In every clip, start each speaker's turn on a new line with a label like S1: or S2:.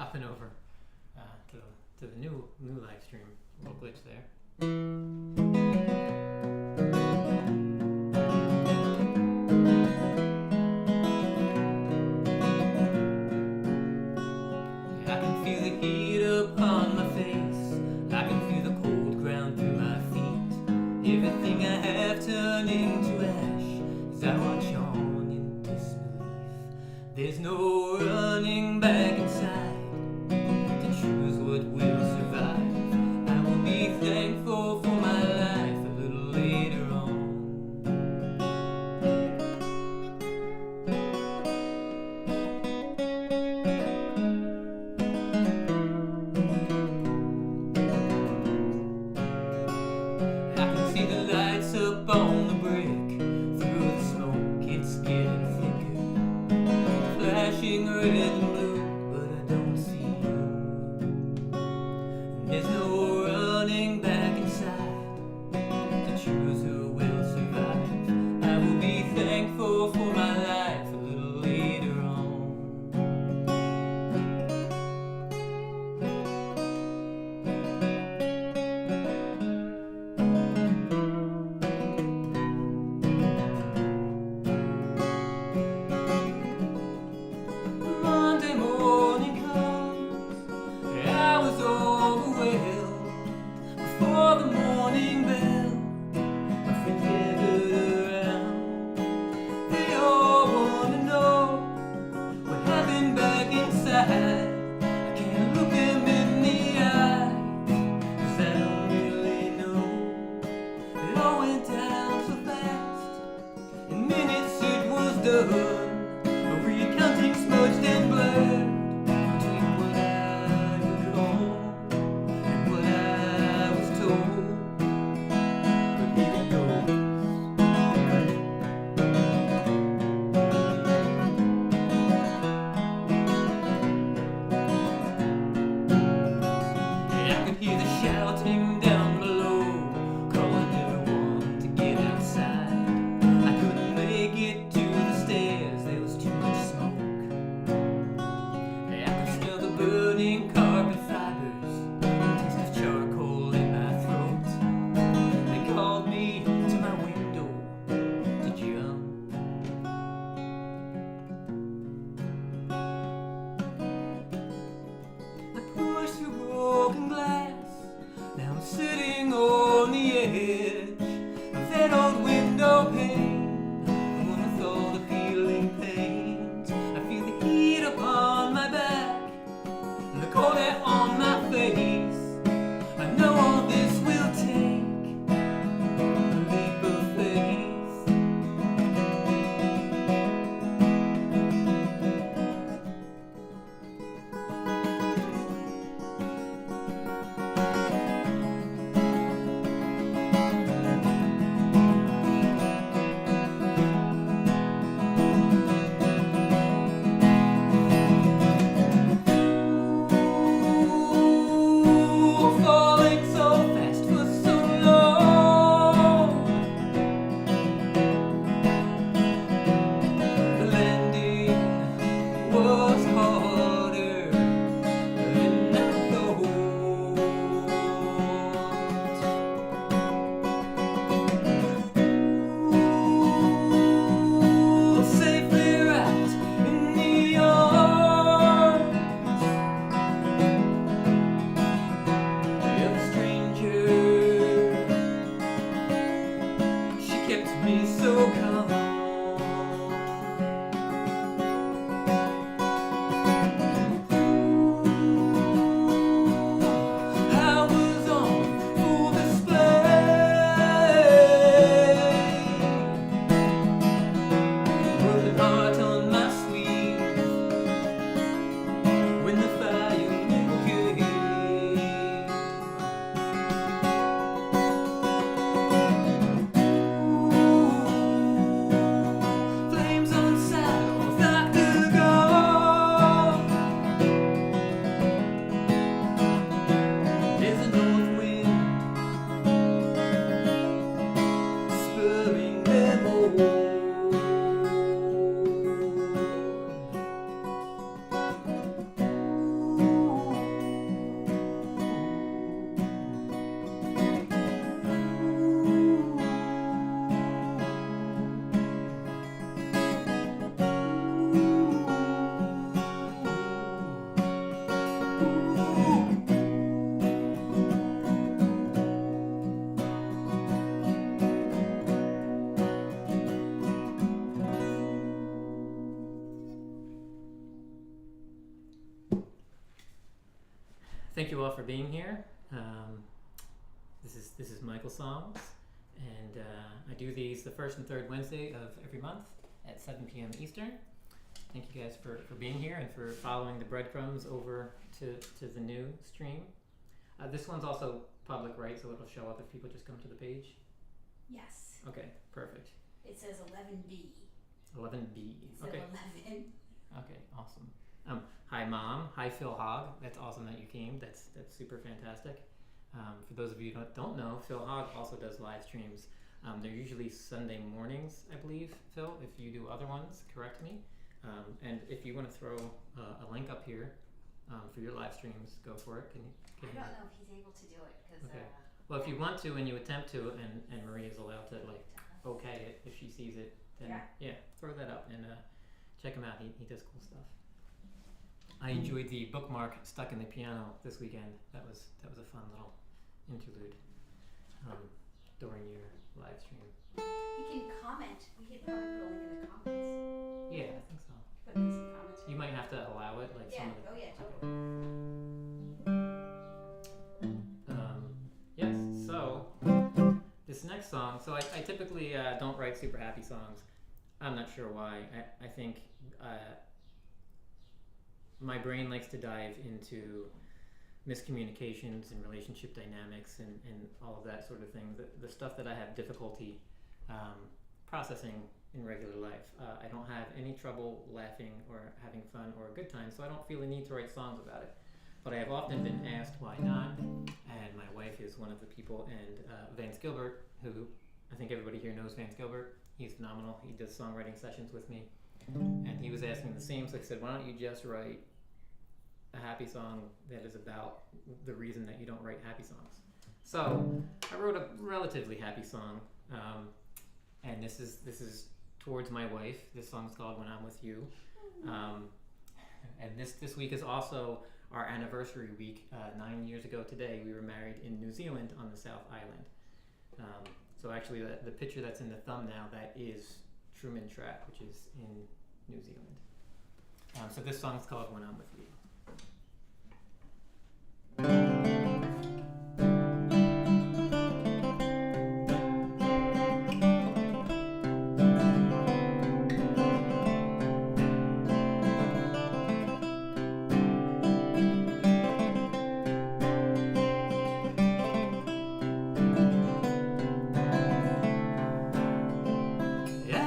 S1: hopping over to the new live stream. A little glitch there. I can feel the heat upon my face. I can feel the cold ground through my feet. Everything I have turning to ash as I watch on in disbelief. There's no running back inside to choose what will survive. I will be thankful for my life a little later on. I can see the lights up on the brick. Through the smoke it's getting thicker, flashing red and blue, but I don't see you. And there's no running back inside to choose who will survive. I will be thankful for my life a little later on. Monday morning comes, I was overwhelmed. Before the morning bell, my friends gathered around. They all want to know what happened back inside. I can't look them in the eye, 'cause I don't really know. It all went down so fast, in minutes it was done. A recounting smudged and blurred between what I recall and what I was told. But here it goes. I could hear the shouting down below, calling everyone to get outside. I couldn't make it to the stairs, there was too much smoke. I could smell the burning carbon fibers, the taste of charcoal in my throat. They called me to my window to jump. I pushed through broken glass, now I'm Thank you all for being here. This is MichaelSongs, and I do these the first and third Wednesday of every month at 7 p.m. Eastern. Thank you guys for being here and for following the breadcrumbs over to the new stream. This one's also public, right? So it'll show up if people just come to the page?
S2: Yes.
S1: Okay, perfect.
S2: It says 11B.
S1: 11B.
S2: Instead
S1: Okay.
S2: of 11.
S1: Okay, awesome. Hi, Mom. Hi, Phil Hogg. That's awesome that you came. That's super fantastic. For those of you who don't know, Phil Hogg also does live streams. They're usually Sunday mornings, I believe, Phil. If you do other ones, correct me. And if you want to throw a link up here for your live streams, go for it. Can
S2: I don't know if he's able to do it because.
S1: Okay. Well, if you want to and you attempt to, and Marie is allowed to like okay it if she sees it, then yeah throw that up and check him out. He does cool stuff. I enjoyed the bookmark stuck in the piano this weekend. That was a fun little interlude during your live stream.
S2: He can comment. We could probably put a link in the comments.
S1: Yeah, I think so.
S2: Put in some comments.
S1: You might have to allow it, like
S2: Yeah.
S1: some of the.
S2: Oh yeah, totally.
S1: Yes. So this next song. So I typically don't write super happy songs. I'm not sure why. I think my brain likes to dive into miscommunications and relationship dynamics and all of that sort of thing. The stuff that I have difficulty processing in regular life. I don't have any trouble laughing or having fun or a good time, so I don't feel a need to write songs about it. But I have often been asked why not, and my wife is one of the people, and Vance Gilbert, who I think everybody here knows Vance Gilbert. He's phenomenal. He does songwriting sessions with me, and he was asking the same, so I said, why don't you just write a happy song that is about the reason that you don't write happy songs. So I wrote a relatively happy song, and this is towards my wife. This song's called When I'm With You, and this week is also our anniversary week. 9 years ago today, we were married in New Zealand on the South Island. So actually, the picture that's in the thumbnail, that is Truman Track, which is in New Zealand. So this song's called When I'm With You. I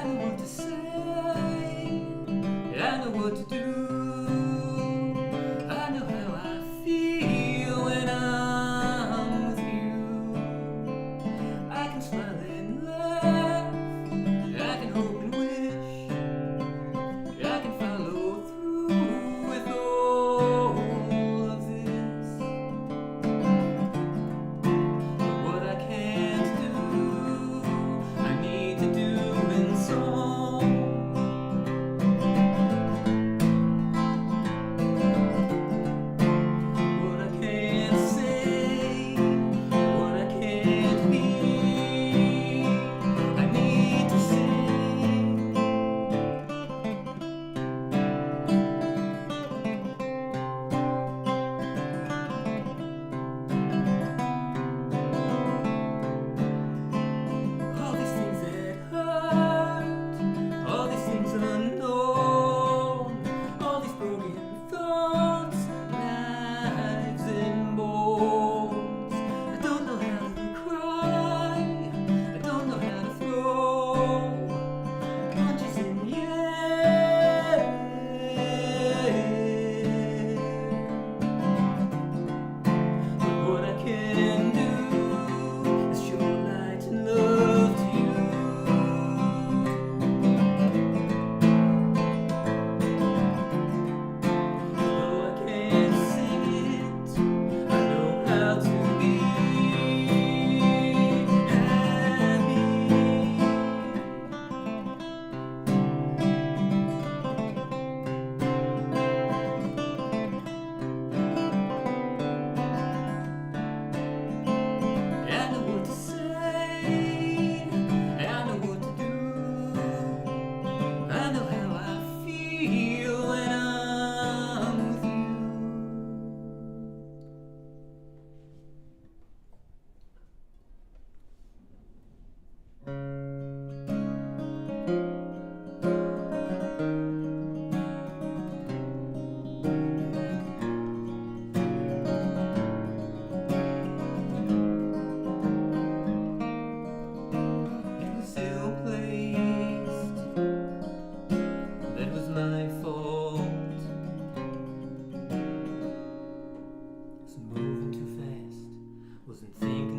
S1: know what to say, I know what to do.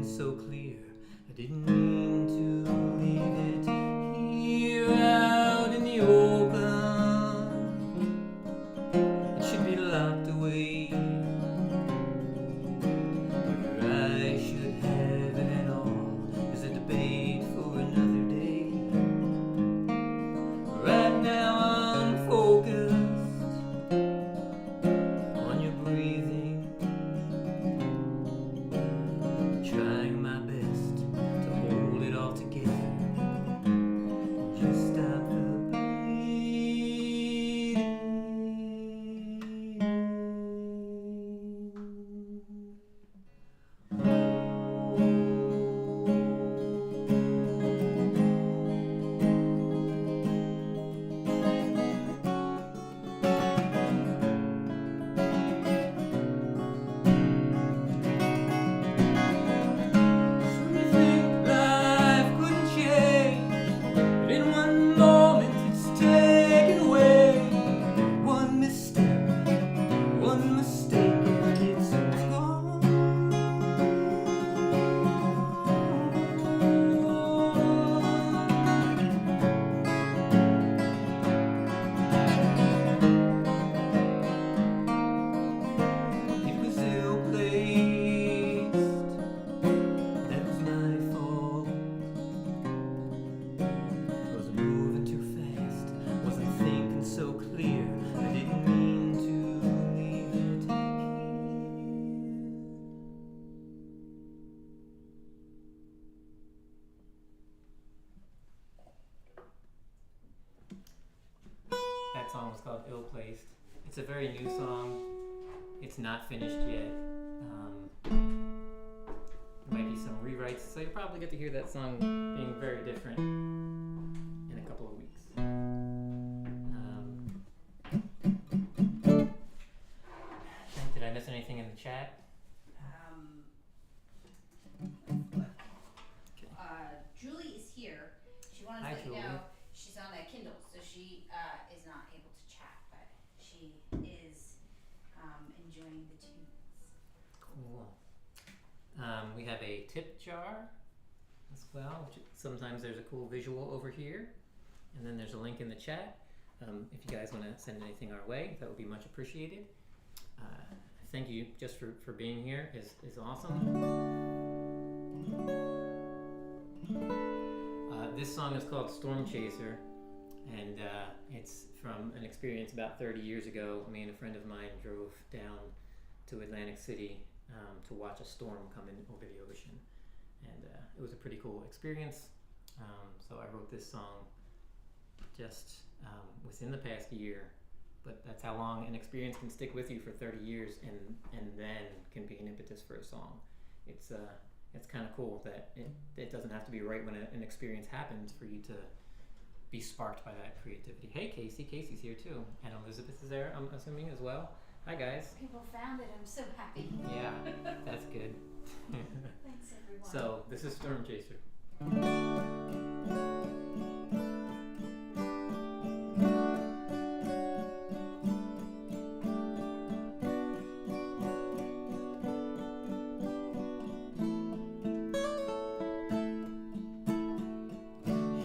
S1: thinking so clear. I didn't mean to leave it here out in the open. It should be locked away. Whether I should have it at all is a debate for another day. Right now I'm focused on your breathing, trying my best to hold it all together. Just stop the bleeding. So you think life couldn't change, but in one moment it's taken away. One mistake, and it's gone. It was ill-placed. That was my fault. Wasn't moving too fast. Wasn't thinking so clear. I didn't mean to leave it here. That song was called Ill Placed. It's a very new song. It's not finished yet. There might be some rewrites, so you'll probably get to hear that song being very different in a couple of weeks. Did I miss anything in the chat?
S2: Julie is here. She wanted
S1: Hi,
S2: to let you
S1: Julie.
S2: know she's on a Kindle, so she is not able to chat, but she is enjoying the tunes.
S1: Cool. We have a tip jar as well, which sometimes there's a cool visual over here, and then there's a link in the chat. If you guys want to send anything our way, that would be much appreciated. Thank you just for being here is awesome. This song is called Stormchaser, and it's from an experience about 30 years ago. Me and a friend of mine drove down to Atlantic City to watch a storm come in over the ocean, and it was a pretty cool experience. So I wrote this song just within the past year, but that's how long an experience can stick with you for 30 years and then can be an impetus for a song. It's kind of cool that it doesn't have to be right when an experience happens for you to be sparked by that creativity. Hey Casey, Casey's here too, and Elizabeth is there, I'm assuming, as well. Hi guys.
S2: People found it. I'm so happy.
S1: Yeah, that's good.
S2: Thanks, everyone.
S1: So this is Stormchaser.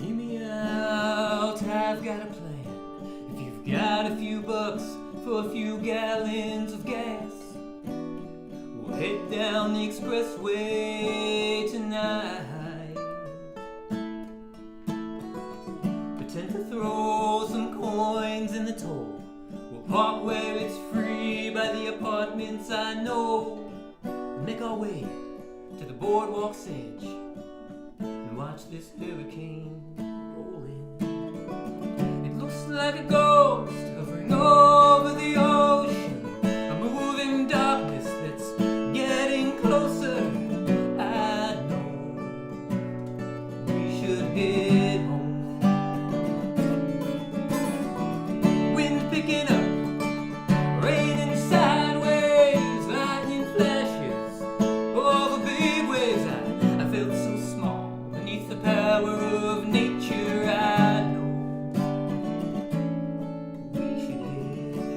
S1: Hear me out, I've got a plan. If you've got a few bucks for a few gallons of gas, we'll head down the expressway tonight. Pretend to throw some coins in the toll. We'll park where it's free by the apartments I know. Make our way to the boardwalk's edge and watch this hurricane roll in. It looks like a ghost hovering over the ocean, a moving darkness that's getting closer. I know we should head home. Wind picking up, raining sideways, lightning flashes over big waves. I felt so small beneath the power of nature. I know we should head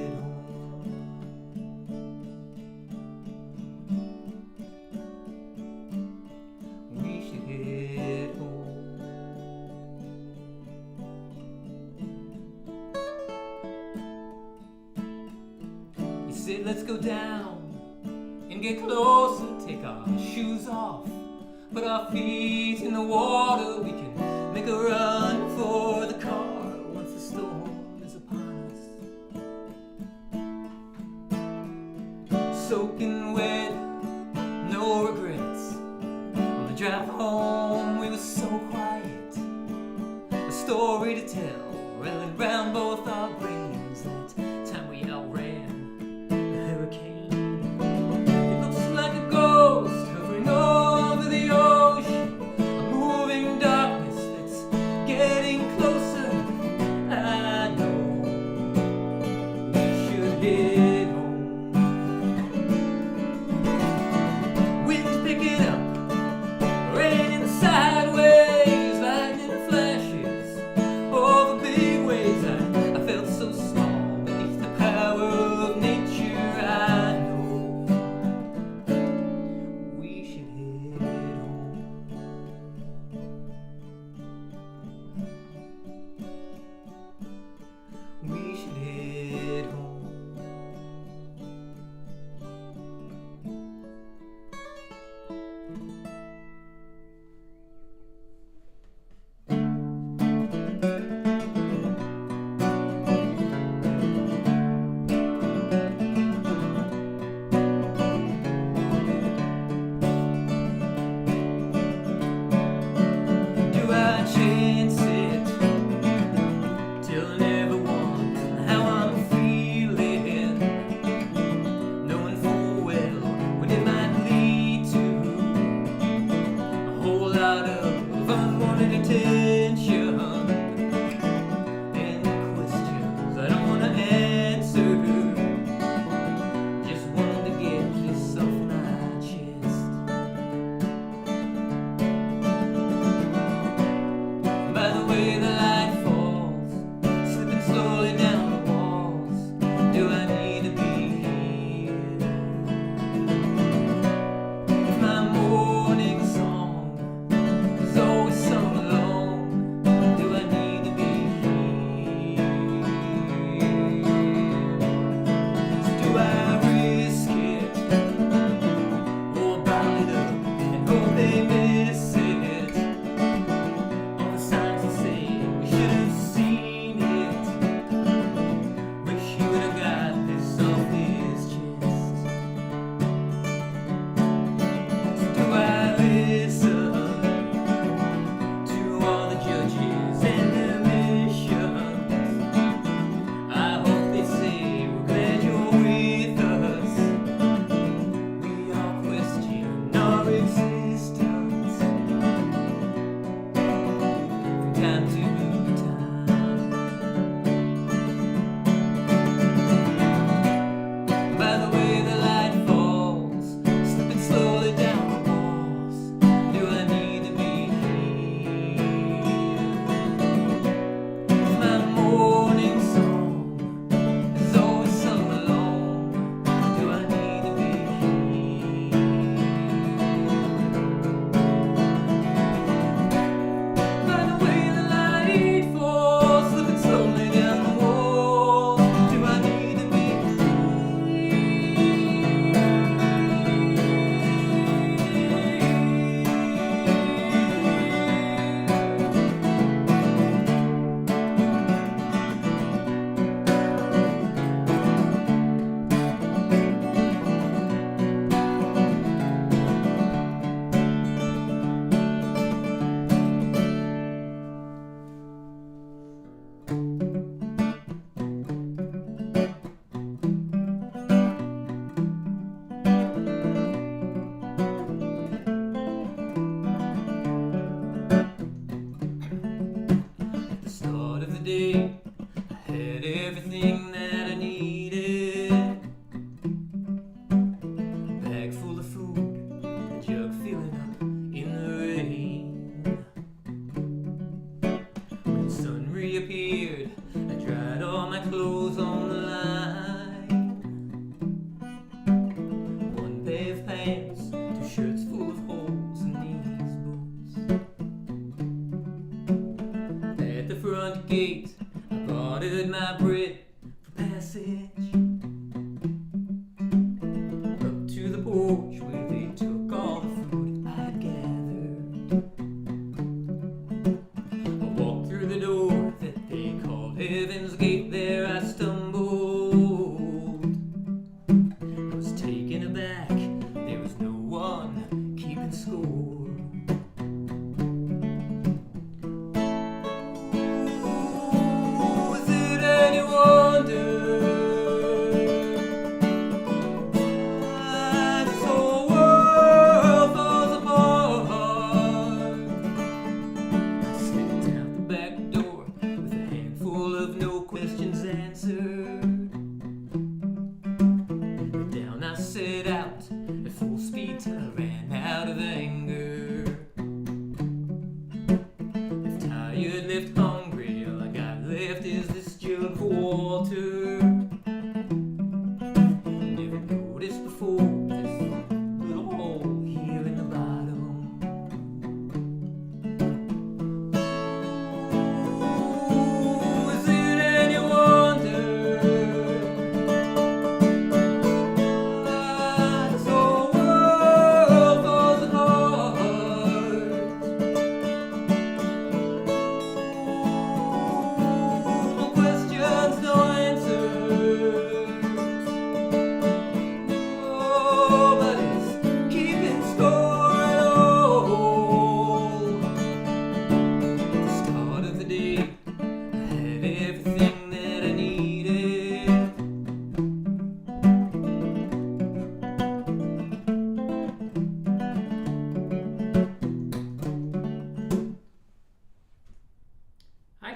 S1: go down and get closer, take our shoes off, put our feet in the water. We can make a run for the car once the storm is upon us. Soaking wet, no regrets. On the drive home, we were so quiet. A story to tell, rolling round both our brains. That time we outran the hurricane. It looks like a ghost hovering over the ocean, a moving darkness that's getting closer. I know we should head home. Wind's picking up, raining sideways, lightning flashes over big waves. I felt so small beneath the power of nature. I know we should head home. We should head home. Do I chance it, telling everyone how I'm feeling, knowing full well what it might lead to? A whole lot of unwanted attention and questions I don't want to answer. Just wanted to get this off my chest. By the way the light falls, slipping slowly down the walls, do I need to be here? My morning song is always sung alone, do I need to be here? So do I risk it, or bottle it up and hope they miss it? All the signs that say we should have seen it. Wish he would have got this off his chest. So do I listen to all the judges and their missions? I hope they say we're glad you're with us. We all question our existence from time to time. By the way the light falls, slipping slowly down the walls, do I need to be here? My morning song is always sung alone, do I need to be here? By the way the light falls, slipping slowly down the walls, do I need to be here? At the start of the day, I had everything that I needed. Bag full of food, a jug filling up in the rain. When the sun reappeared, I dried all my clothes on the line. One pair of pants, two shirts full of holes in these boots. At the front gate, I bartered my bread for passage.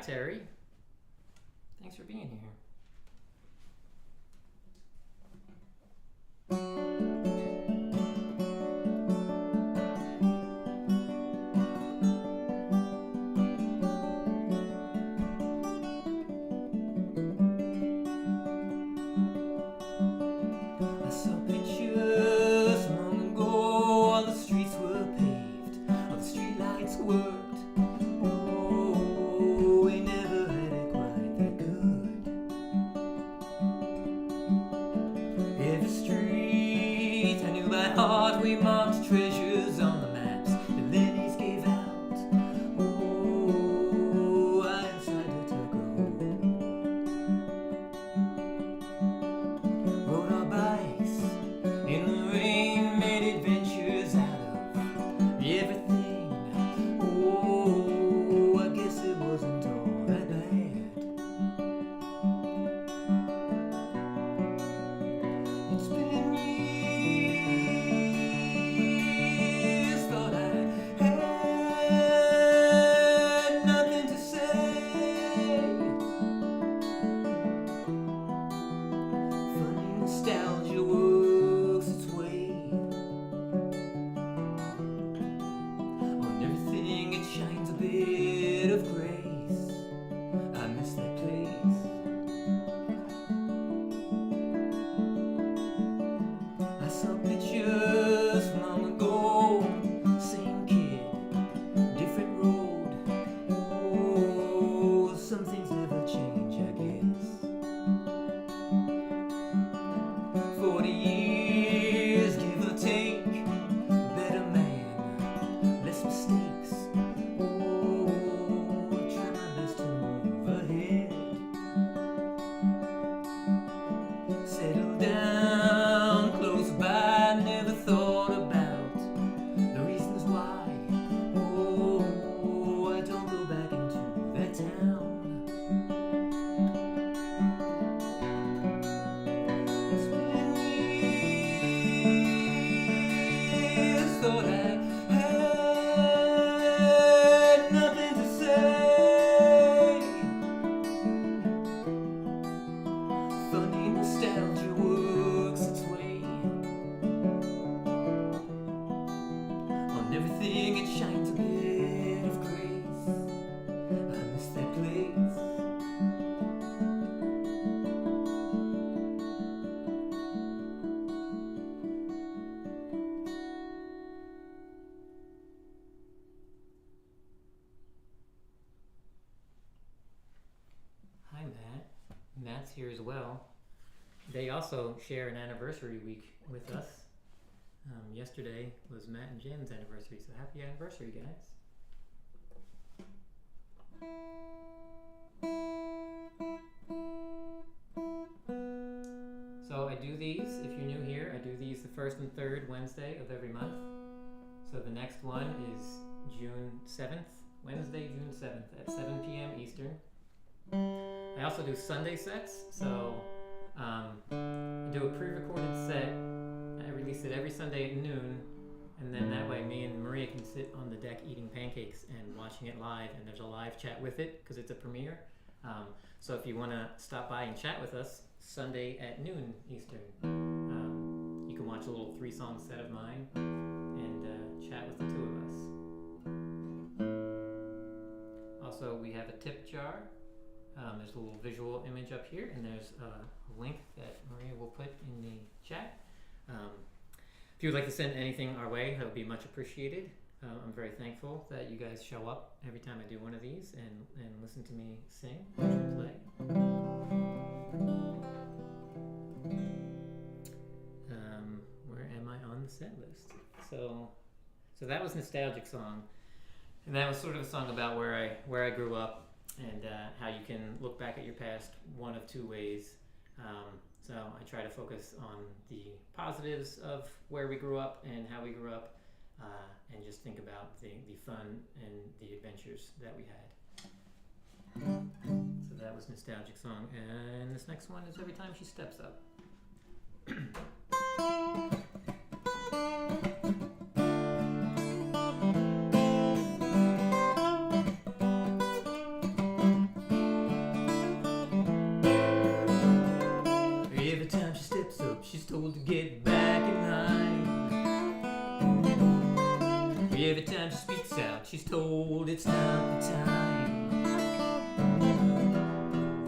S1: Terry. Thanks for being here.
S3: I saw pictures long ago, all the streets were paved, all the streetlights worked. Oh, we never had it quite that good. Every street I knew by heart, we marked treasures on the maps the lilies gave out. Oh, I decided to go. Rode our bikes in the rain, made adventures out of everything. Oh, I guess it wasn't all that bad. It's been years, thought I had nothing to say. Funny nostalgia works its way on everything, it shines a bit of grace. I miss that place. I saw pictures long ago, same kid, different road. Oh, some things never change, I guess. 40 years, give or take, better man, less mistakes. Oh, try my best to move ahead. Settle down close by, never thought about the reasons why. Oh, I don't go back into that town. It's been years, thought I had nothing to say. Funny nostalgia works its way on everything, it shines a bit of grace. I miss that place.
S1: Hi, Matt. Matt's here as well. They also share an anniversary week with us. Yesterday was Matt and Jen's anniversary, so happy anniversary, guys. So I do these, if you're new here, I do these the first and third Wednesday of every month. So the next one is June 7th, Wednesday, June 7th at 7 p.m. Eastern. I also do Sunday sets, so I do a pre-recorded set. I release it every Sunday at noon, and then that way me and Maria can sit on the deck eating pancakes and watching it live, and there's a live chat with it because it's a premiere. So if you want to stop by and chat with us, Sunday at noon Eastern, you can watch a little 3-song set of mine and chat with the two of us. Also, we have a tip jar. There's a little visual image up here, and there's a link that Maria will put in the chat. If you would like to send anything our way, that would be much appreciated. I'm very thankful that you guys show up every time I do one of these and listen to me sing and play. Where am I on the set list? So that was Nostalgic Song, and that was sort of a song about where I grew up and how you can look back at your past one of two ways. So I try to focus on the positives of where we grew up and how we grew up, and just think about the fun and the adventures that we had. So that was Nostalgic Song, and this next one is Every Time She Steps Up.
S3: she's told to get back in line. Every time she speaks out, she's told it's not the time.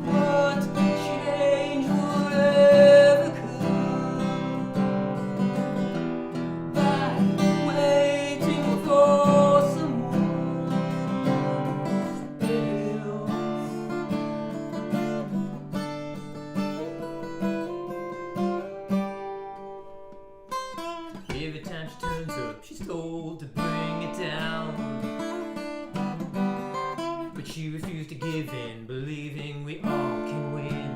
S3: What change would ever come by waiting for someone else? Every time she turns up, she's told to bring it down. But she refused to give in, believing we all can win.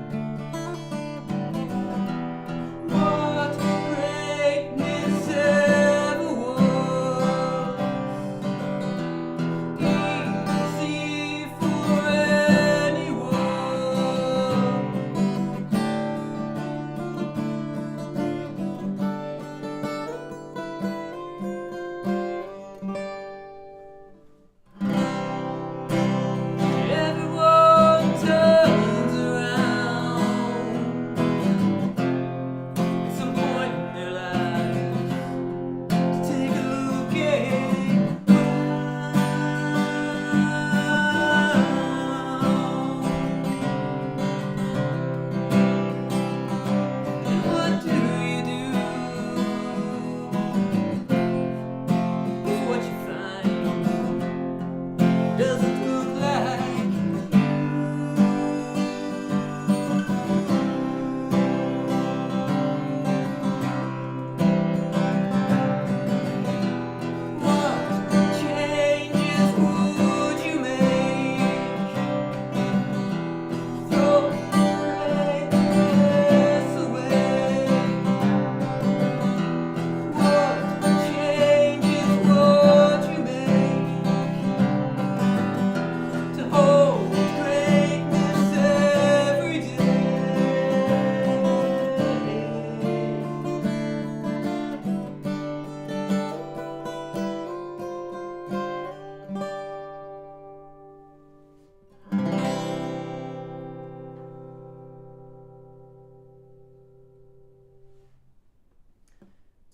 S3: What greatness ever was easy for anyone. Everyone turns around at some point in their lives to take a look at and what do you do if what you find doesn't look like what changes would you make? Throw greatness away. What changes would you make to hold greatness every day?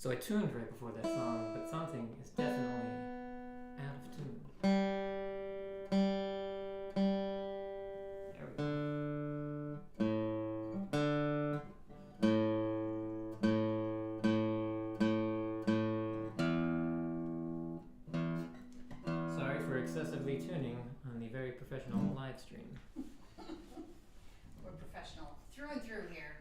S3: So I tuned right before that song, but something is definitely out of tune. There we go. Sorry for excessively tuning on the very professional live stream.
S2: We're professional through and through here.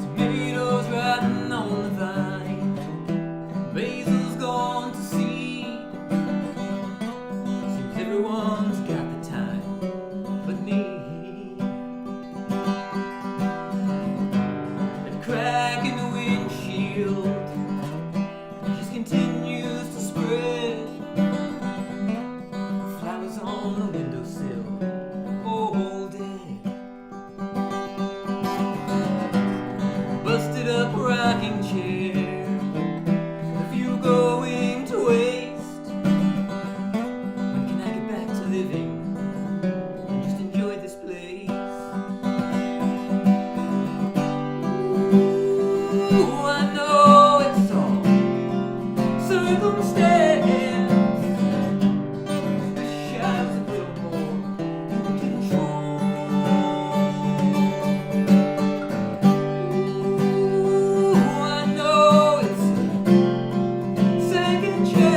S3: Tomatoes rotten on the vine, basil's gone to seed. Seems everyone's got the time but me. That crack in the windshield just continues to spread. Flowers on the windowsill, all dead. Busted up rocking chair, the view going to waste. When can I get back to living and just enjoy this place? Ooh, I know it's all circumstance. Wish I was a little more in control. Ooh, I know it's a second chance.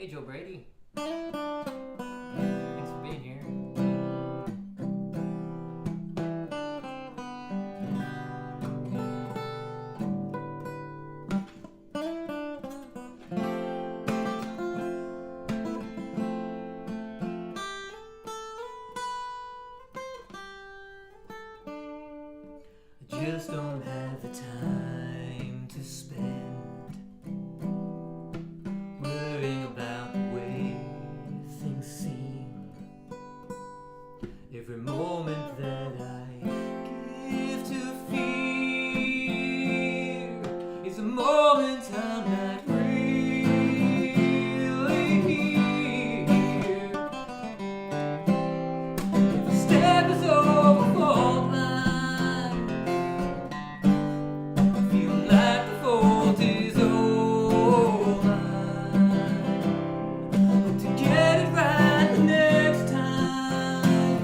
S3: Hey, Joe Brady. Thanks for being here. I just don't have the time to spend worrying about the way things seem. Every moment that I give to fear is a moment I'm not really here. If a step is over fault line, feel like the fault is all mine. Hope to get it right the next time.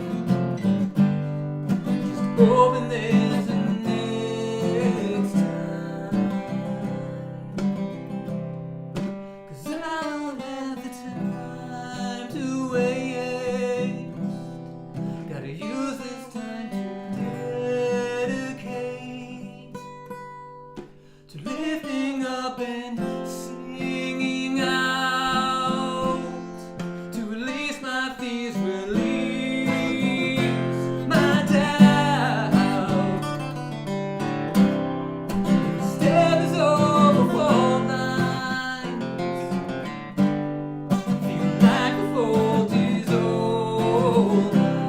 S3: Just hoping there's a next time. 'Cause I don't have the time to waste. Gotta use this time to dedicate to lifting up and singing out, to release my fears, release my doubt. If the step is over fault lines, feel like the fault is all mine.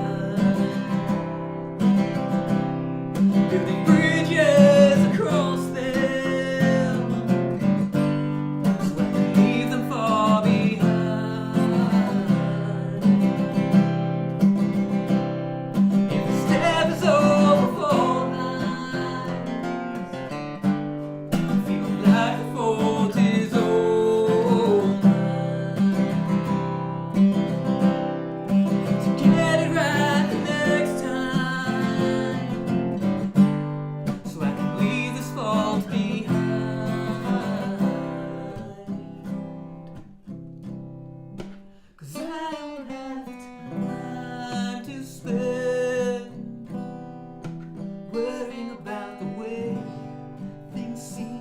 S3: Building bridges across them, so I can leave them far behind. If the step is over fault lines, feel like the fault is all mine. To get it right the next time, so I can leave this fault behind. 'Cause I don't have the time to spend worrying about the way things seem.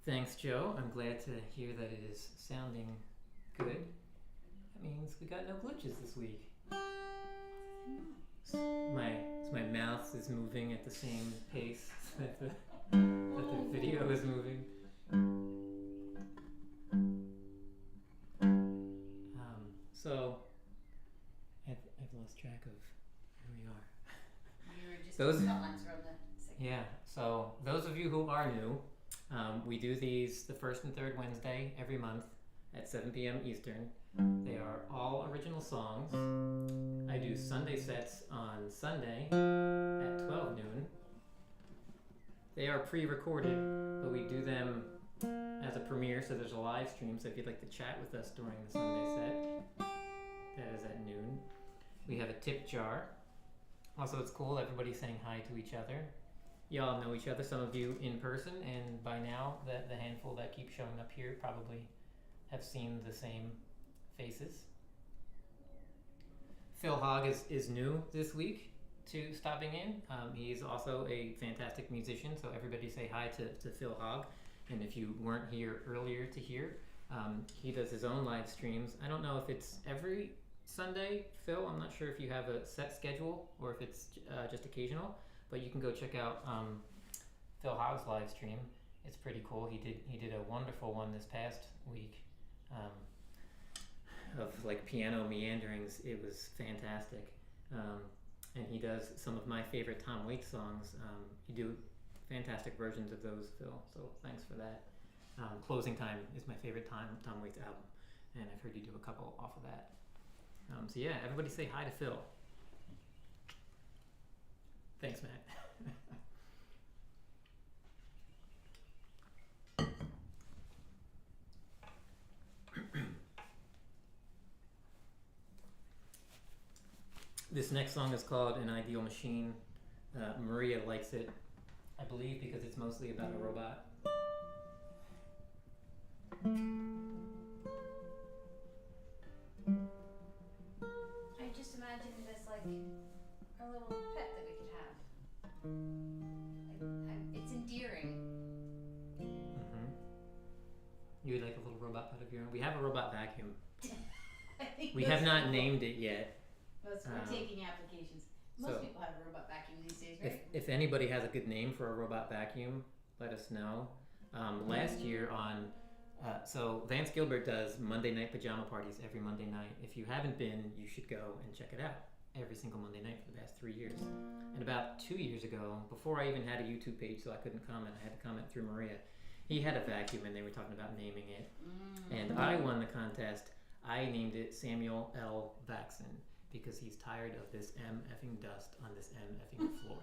S3: Thanks, Joe. I'm glad to hear that it is sounding good. That means we got no glitches this week. My mouth is moving at the same pace that the video is moving. So I've lost track of where we are.
S2: We were just
S3: Those-
S2: outlines from the second.
S3: Yeah, so those of you who are new, we do these the first and third Wednesday every month at 7 p.m. Eastern. They are all original songs. I do Sunday sets on Sunday at 12 noon. They are pre-recorded, but we do them as a premiere, so there's a live stream. So if you'd like to chat with us during the Sunday set, that is at noon. We have a tip jar. Also, it's cool, everybody's saying hi to each other. Y'all know each other, some of you in person, and by now the handful that keep showing up here probably have seen the same faces. Phil Hogg is new this week to stopping in. He's also a fantastic musician, so everybody say hi to Phil Hogg. And if you weren't here earlier to hear, he does his own live streams. I don't know if it's every Sunday, Phil. I'm not sure if you have a set schedule or if it's just occasional, but you can go check out Phil Hogg's live stream. It's pretty cool. He did a wonderful one this past week of like piano meanderings. It was fantastic. And he does some of my favorite Tom Waits songs. You do fantastic versions of those, Phil, so thanks for that. Closing Time is my favorite Tom Waits album, and I've heard you do a couple off of that. So yeah, everybody say hi to Phil. Thanks, Matt. This next song is called An Ideal Machine. Maria likes it, I believe, because it's mostly about a robot.
S2: I just imagine it as like a little pet that we could have. It's endearing.
S3: Mm-hmm. You would like a little robot pet of your own? We have a robot vacuum.
S2: I think
S3: We have not named it yet.
S2: We're taking applications. Most
S3: so
S2: people have a robot vacuum these days, right?
S3: If anybody has a good name for a robot vacuum, let us know. Last year on, so Vance Gilbert does Monday night pajama parties every Monday night. If you haven't been, you should go and check it out every single Monday night for the past 3 years. And about 2 years ago, before I even had a YouTube page, so I couldn't comment, I had to comment through Maria. He had a vacuum and they were talking about naming it. And I won the contest. I named it Samuel L. Vaxon because he's tired of this M-effing dust on this M-effing floor.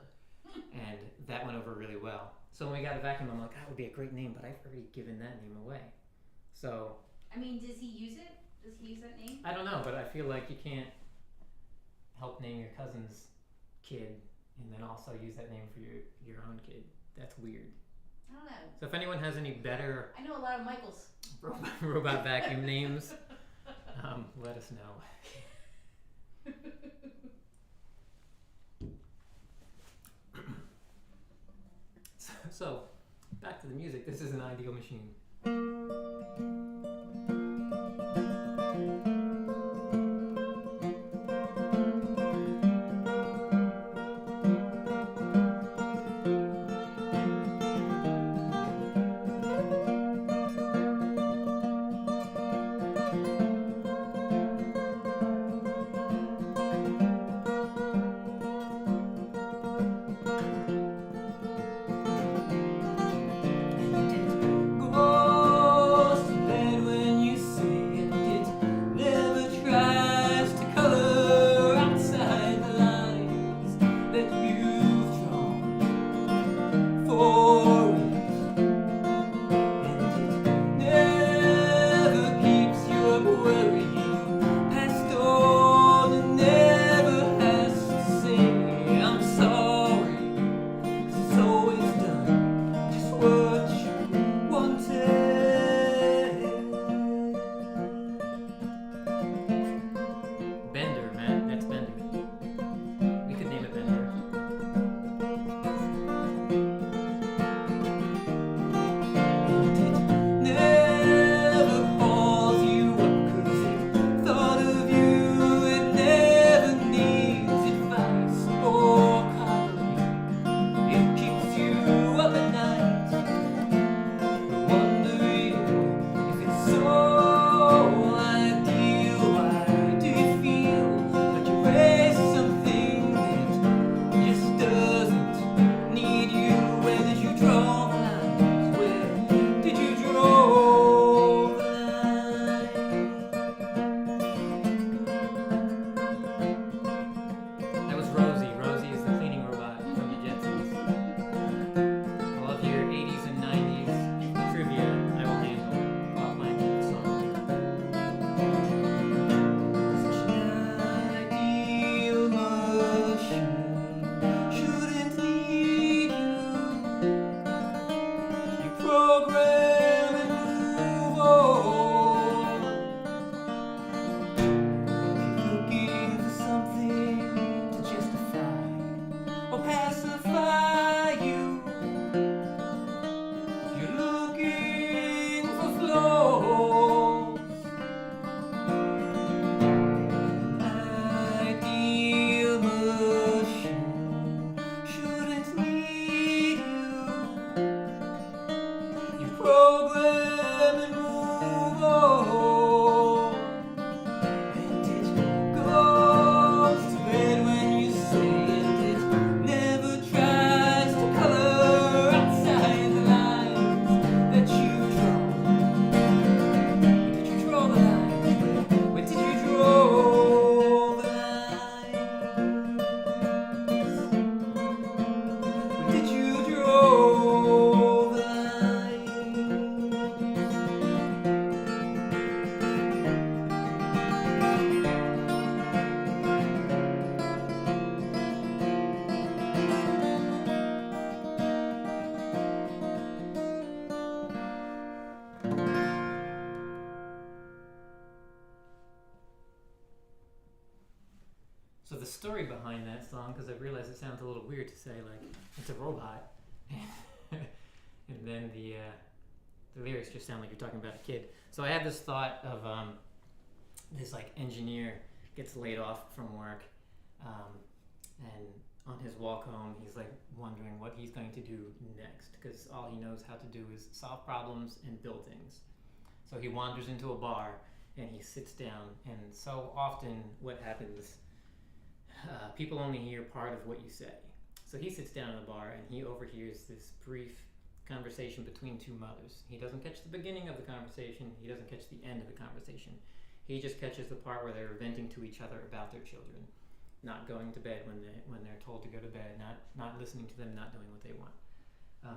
S3: And that went over really well. So when we got a vacuum, I'm like, that would be a great name, but I've already given that name away. So
S2: I mean, does he use it? Does he use that name?
S3: I don't know, but I feel like you can't help name your cousin's kid and then also use that name for your own kid. That's weird.
S2: I don't know.
S3: So if anyone has any better
S2: I know a lot of Michaels.
S3: robot vacuum names, let us know. So, back to the music. This is An Ideal Machine.
S1: Go
S3: story behind that song because I realized it sounds a little weird to say like it's a robot, and then the lyrics just sound like you're talking about a kid. So I had this thought of this like engineer gets laid off from work, and on his walk home he's like wondering what he's going to do next because all he knows how to do is solve problems and build things. So he wanders into a bar and he sits down, and so often what happens, people only hear part of what you say. So he sits down in the bar and he overhears this brief conversation between two mothers. He doesn't catch the beginning of the conversation, he doesn't catch the end of the conversation. He just catches the part where they're venting to each other about their children, not going to bed when they're told to go to bed, not listening to them, not doing what they want.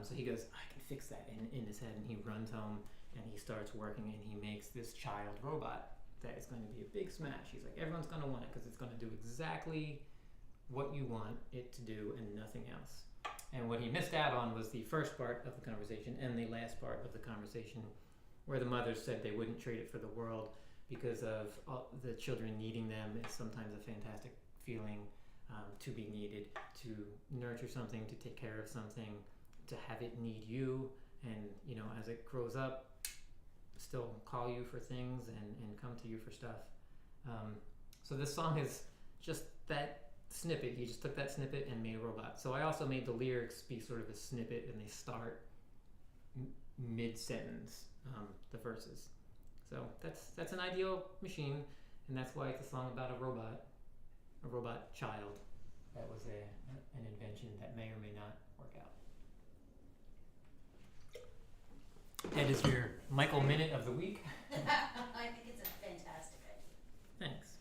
S3: So he goes, I can fix that in his head, and he runs home and he starts working and he makes this child robot that is going to be a big smash. He's like, everyone's going to want it because it's going to do exactly what you want it to do and nothing else. And what he missed out on was the first part of the conversation and the last part of the conversation where the mothers said they wouldn't trade it for the world because of the children needing them. It's sometimes a fantastic feeling to be needed, to nurture something, to take care of something, to have it need you, and as it grows up, still call you for things and come to you for stuff. So this song is just that snippet. He just took that snippet and made a robot. So I also made the lyrics be sort of a snippet, and they start mid-sentence, the verses. So that's an ideal machine, and that's why it's a song about a robot child. That was an invention that may or may not work out. That is your Michael Minute of the week.
S2: I think it's a fantastic idea.
S3: Thanks.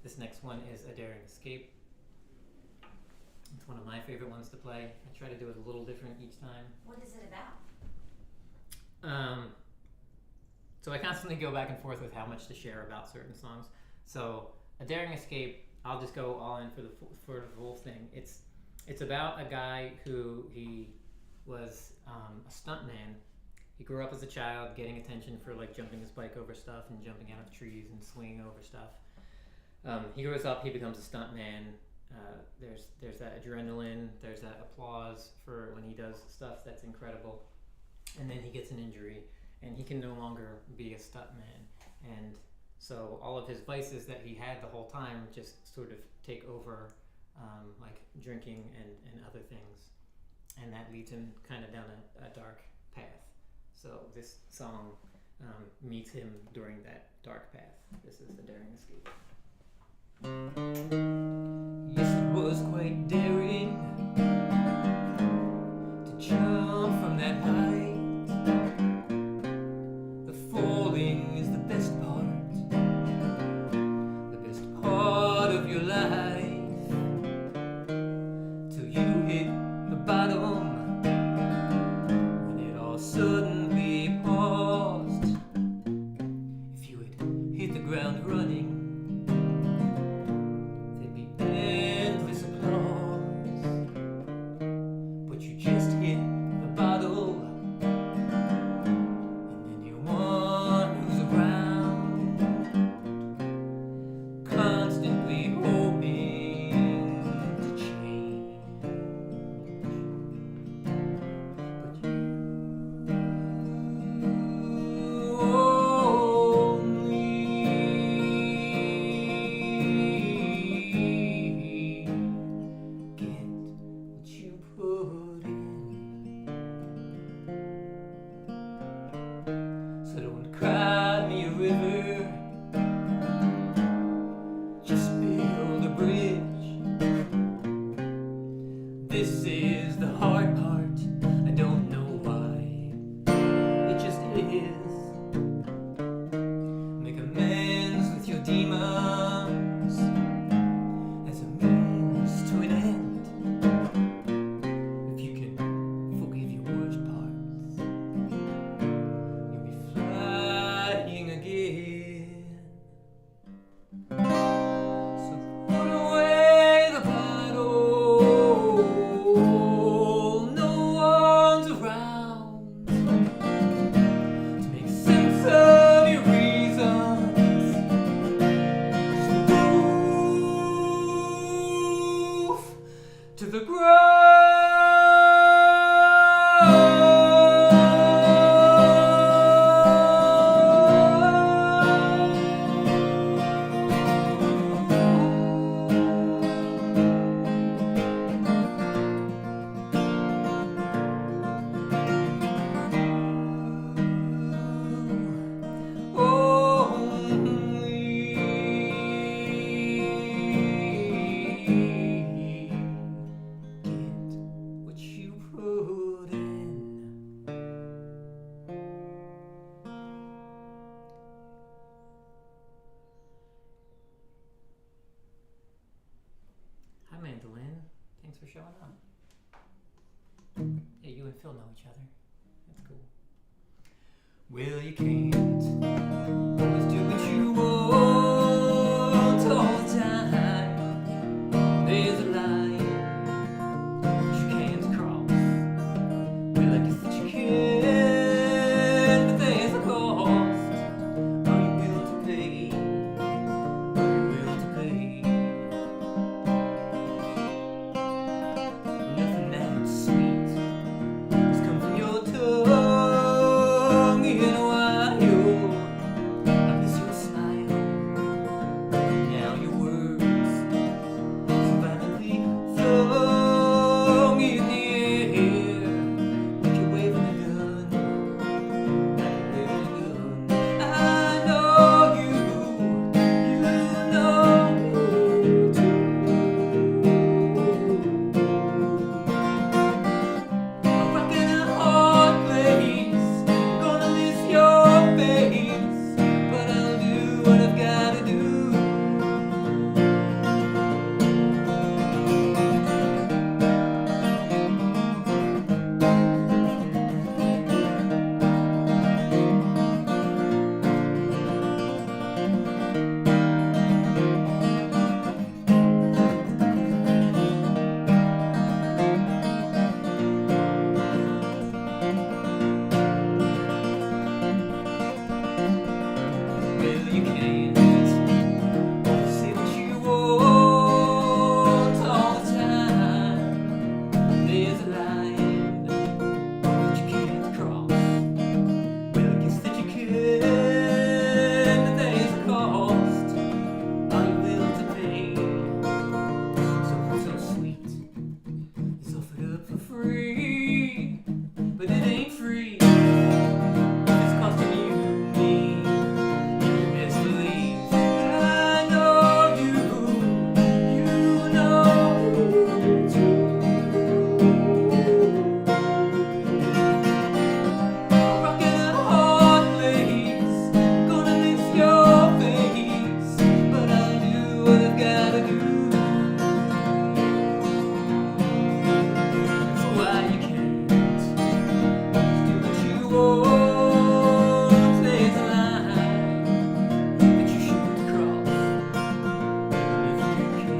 S3: This next one is A Daring Escape. It's one of my favorite ones to play. I try to do it a little different each time.
S2: What is it about?
S3: So I constantly go back and forth with how much to share about certain songs. So A Daring Escape, I'll just go all in for the whole thing. It's about a guy who he was a stuntman. He grew up as a child getting attention for like jumping his bike over stuff and jumping out of trees and swinging over stuff. He grows up, he becomes a stuntman. There's that adrenaline, there's that applause for when he does stuff that's incredible. And then he gets an injury and he can no longer be a stuntman. And so all of his vices that he had the whole time just sort of take over, like drinking and other things. And that leads him kind of down a dark path. So this song meets him during that dark path. This is A Daring Escape. Yes, it was quite daring to jump from that height. The falling is the best part of your life, till you hit the bottom, when it all suddenly paused. If you had hit the ground running, there'd be endless applause, but you just hit the bottle, and then you're one who's around, constantly hoping to change. But you only get what you put in. So don't cry me a river, just build a bridge. This is the hard part, I don't know why, it just is. Make amends with your demons as a means to an end. If you can forgive your worst parts, you'll be flying again. So put away the bottle to the ground. Hi, Mandolin. Thanks for showing up. Yeah, you and Phil know each other. That's cool. Well, you can't always do what you want all the time. There's a line that you can't cross. Well, I guess that you can, but there's a cost. Are you willing to pay? Are you willing to pay? Nothing that sweet has come from your tongue in a while. I miss your smile. Now your words so violently flung in the air, like you're waving a gun, like you're waving a gun. I know you know too. I'm rocking a hard place, gonna miss your face, but I'll do what I've gotta do. Well, you can't say what you want all the time. There's a line that you can't cross. Well, I guess that you can, but there's a cost. Are you willing to pay? Something so sweet is offered up for free, but it ain't free. It's costing you me. You best believe I know you know too. I'm rocking a hard place, gonna miss your face, but I'll do what I've gotta do. So why you can't do what you want? There's a line that you shouldn't cross, even if you can.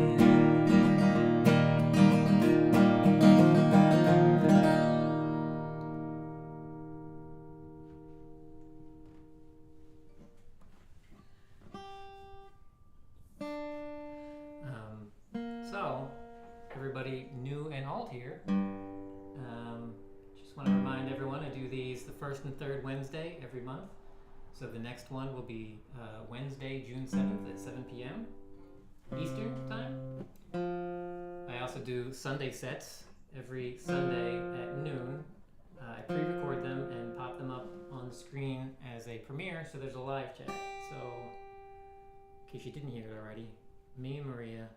S3: So, everybody new and old here, just want to remind everyone I do these the first and third Wednesday every month. So the next one will be Wednesday, June 7th at 7 p.m. Eastern time. I also do Sunday sets every Sunday at noon. I pre-record them and pop them up on the screen as a premiere, so there's a live chat. So, in case you didn't hear it already, me and Maria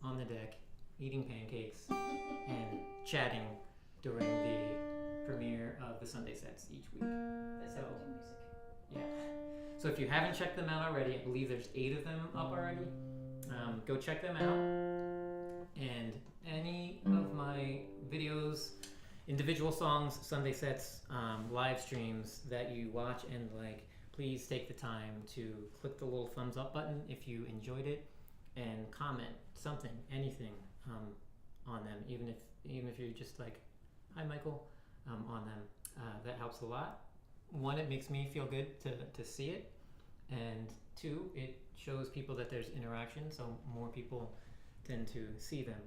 S3: on the deck eating pancakes and chatting during the premiere of the Sunday sets each week.
S2: There's
S3: So,
S2: everything music.
S3: yeah. So if you haven't checked them out already, I believe there's 8 of them up already. Go check them out. And any of my videos, individual songs, Sunday sets, live streams that you watch and like, please take the time to click the little thumbs up button if you enjoyed it, and comment something, anything on them, even if you're just like, hi Michael, on them. That helps a lot. 1, it makes me feel good to see it, and 2, it shows people that there's interaction, so more people tend to see them.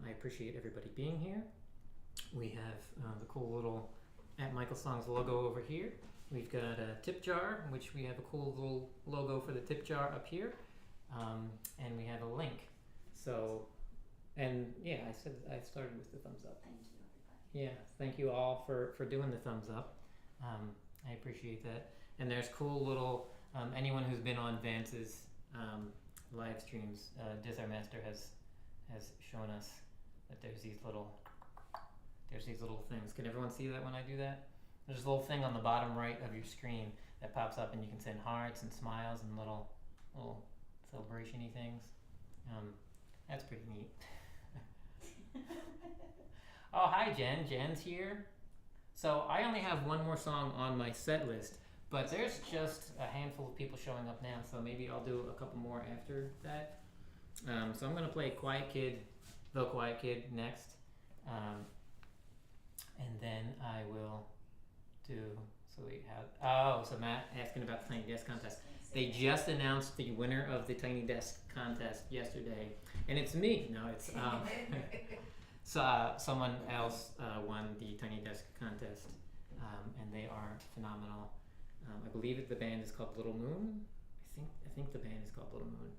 S3: I appreciate everybody being here. We have the cool little at MichaelSongs logo over here. We've got a tip jar, which we have a cool little logo for the tip jar up here, and we have a link. So, and yeah, I started with the thumbs up.
S2: Thank you, everybody.
S3: Yeah, thank you all for doing the thumbs up. I appreciate that. And there's cool little anyone who's been on Vance's live streams. Dizar Master has shown us that there's these little things. Can everyone see that when I do that? There's a little thing on the bottom right of your screen that pops up, and you can send hearts and smiles and little celebration-y things. That's pretty neat. Oh, hi Jen. Jen's here. So I only have one more song on my set list, but there's just a handful of people showing up now, so maybe I'll do a couple more after that. So I'm gonna play Quiet Kid, The Quiet Kid next, and then I will do. So we have. So Matt asking about the Tiny Desk contest. They just announced the winner of the Tiny Desk contest yesterday, and it's me. No, it's so someone else won the Tiny Desk contest, and they are phenomenal. I believe the band is called Little Moon. I think the band is called Little Moon,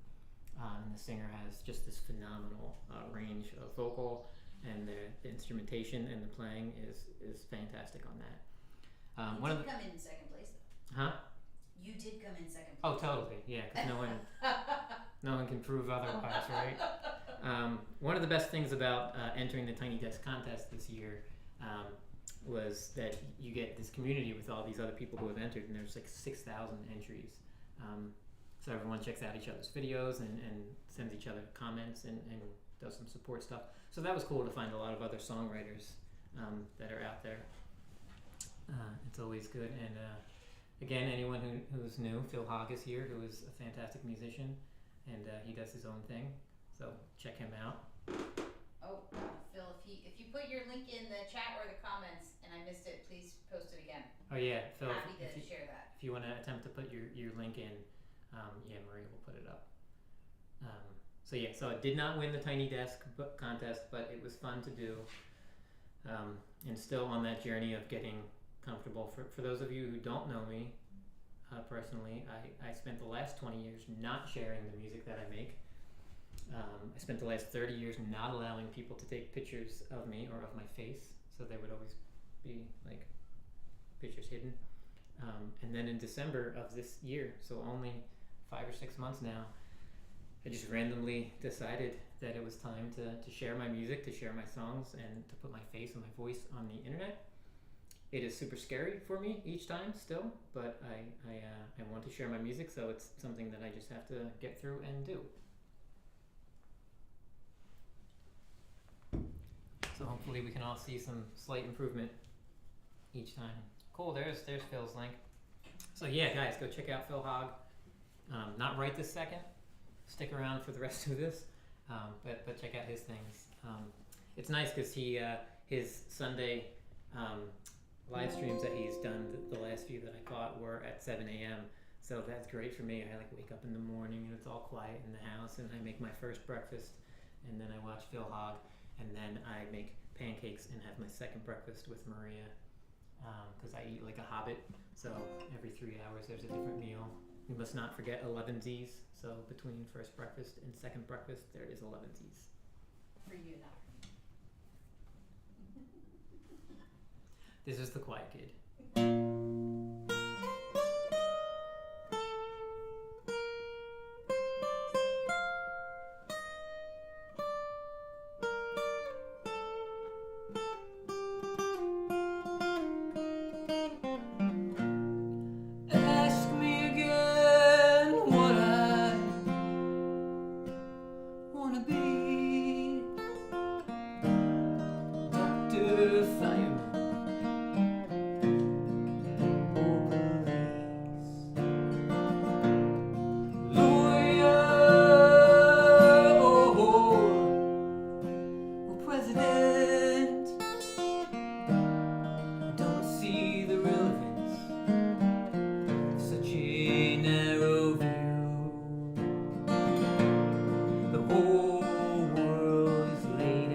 S3: and the singer has just this phenomenal range of vocal, and the instrumentation and the playing is fantastic on that.
S2: You did come in second place, though.
S3: Huh?
S2: You did come in second place.
S3: Oh, totally. Yeah, because no one can prove otherwise, right? One of the best things about entering the Tiny Desk contest this year was that you get this community with all these other people who have entered, and there's like 6,000 entries. So everyone checks out each other's videos and sends each other comments and does some support stuff. So that was cool to find a lot of other songwriters that are out there. It's always good. And again, anyone who's new, Phil Hogg is here, who is a fantastic musician, and he does his own thing. So check him out.
S2: Oh, Phil, if you put your link in the chat or the comments and I missed it, please post it again.
S3: Oh yeah, Phil.
S2: Happy to share that.
S3: If you want to attempt to put your link in, yeah, Maria will put it up. So yeah, so I did not win the Tiny Desk contest, but it was fun to do, and still on that journey of getting comfortable. For those of you who don't know me personally, I spent the last 20 years not sharing the music that I make. I spent the last 30 years not allowing people to take pictures of me or of my face, so they would always be like pictures hidden. And then in December of this year, so only 5 or 6 months now, I just randomly decided that it was time to share my music, to share my songs, and to put my face and my voice on the internet. It is super scary for me each time still, but I want to share my music, so it's something that I just have to get through and do. So hopefully we can all see some slight improvement each time. Cool, there's Phil's link. So yeah, guys, go check out Phil Hogg. Not right this second. Stick around for the rest of this, but check out his things. It's nice because his Sunday live streams that he's done, the last few that I caught were at 7 a.m. So that's great for me. I like wake up in the morning and it's all quiet in the house, and I make my first breakfast, and then I watch Phil Hogg, and then I make pancakes and have my second breakfast with Maria, because I eat like a hobbit. So every 3 hours there's a different meal. We must not forget 11 Z's. So between first breakfast and second breakfast, there is 11 Z's.
S2: For you, not for me.
S3: This is The Quiet Kid. Laid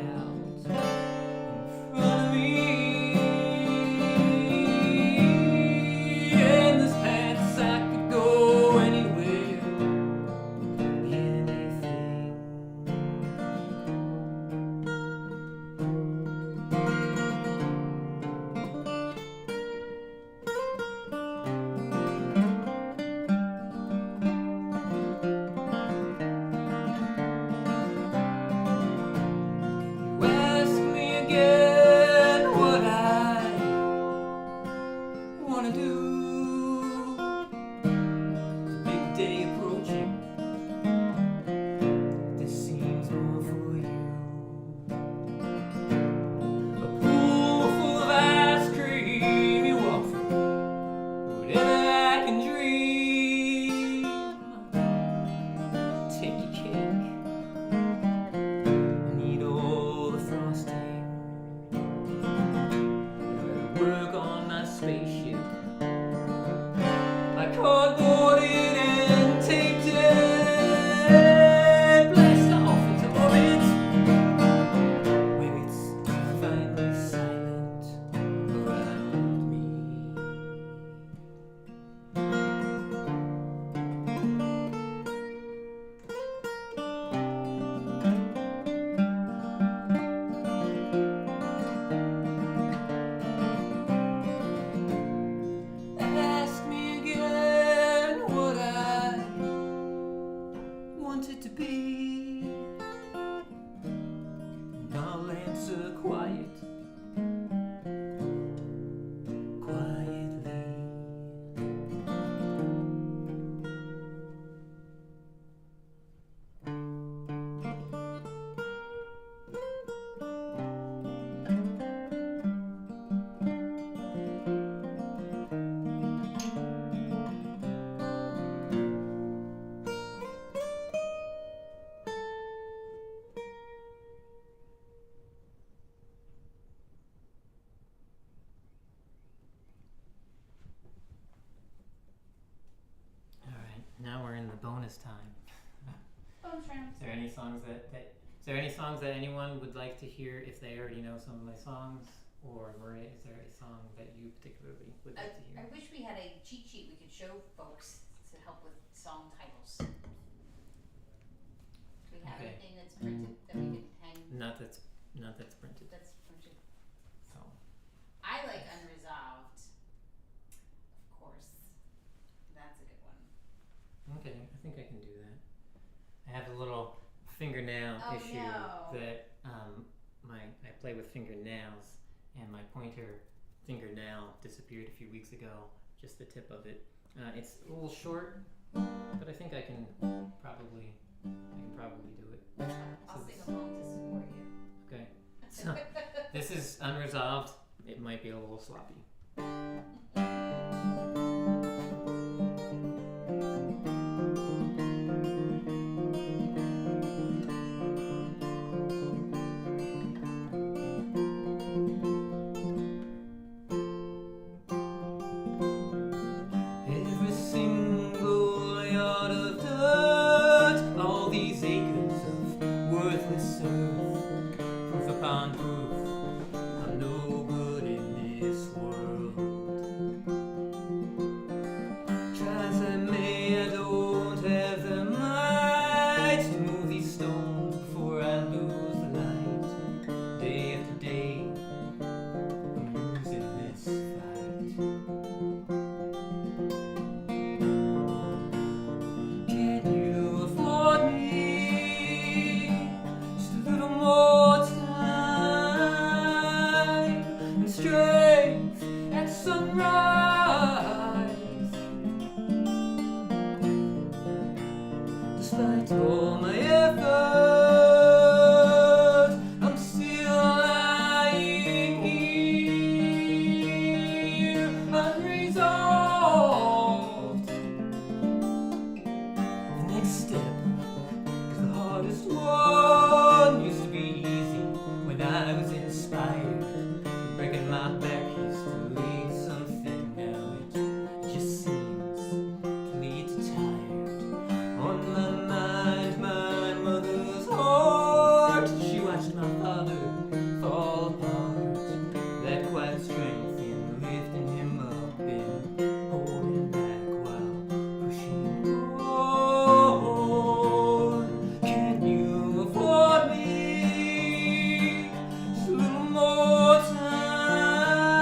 S3: quiet, quietly. Now we're in the bonus time.
S2: Bonus round.
S3: Is there any songs that anyone would like to hear if they already know some of my songs? Or Maria, is there a song that you particularly would like to hear?
S2: I wish we had a cheat sheet we could show folks to help with song titles. Do we have
S3: Okay.
S2: anything that's printed that we could hang?
S3: Not that's printed.
S2: That's printed.
S3: So
S2: I like Unresolved. Of course. That's a good one.
S3: okay, I think I can do that. I have a little fingernail issue that I play with fingernails, and my pointer fingernail disappeared a few weeks ago. Just the tip of it. It's a little short, but I think I can probably do it.
S2: I'll sing along to support you.
S3: Okay. So this is Unresolved. It might be a little sloppy. Every single yard of dirt, all these acres of worthless earth, proof upon proof, I'm no good in this world. Try as I may, I don't have the might to move these stones before I lose the light. Day after day, I'm losing this fight. Can you afford me just a little more time and strength at sunrise? Despite all my effort, I'm still lying here, unresolved. The next step is the hardest one. Used to be easy when I was inspired. Breaking my back used to lead to something. Now it just seems to lead to tired. On my mind, my mother's heart. She watched my father fall apart. That quiet strength in lifting him up and holding back while pushing on. Can you afford me just a little more time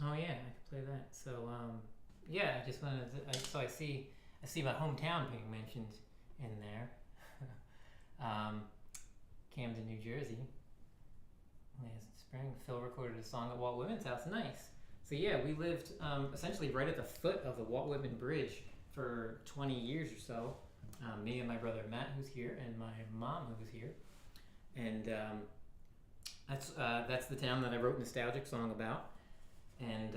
S3: Oh yeah, I could play that. So yeah, I just wanted to, I see my hometown being mentioned in there. Camden, New Jersey. Last spring, Phil recorded a song at Walt Whitman's house. Nice. So yeah, we lived essentially right at the foot of the Walt Whitman Bridge for 20 years or so. Me and my brother Matt, who's here, and my mom, who was here. And that's the town that I wrote a nostalgic song about. And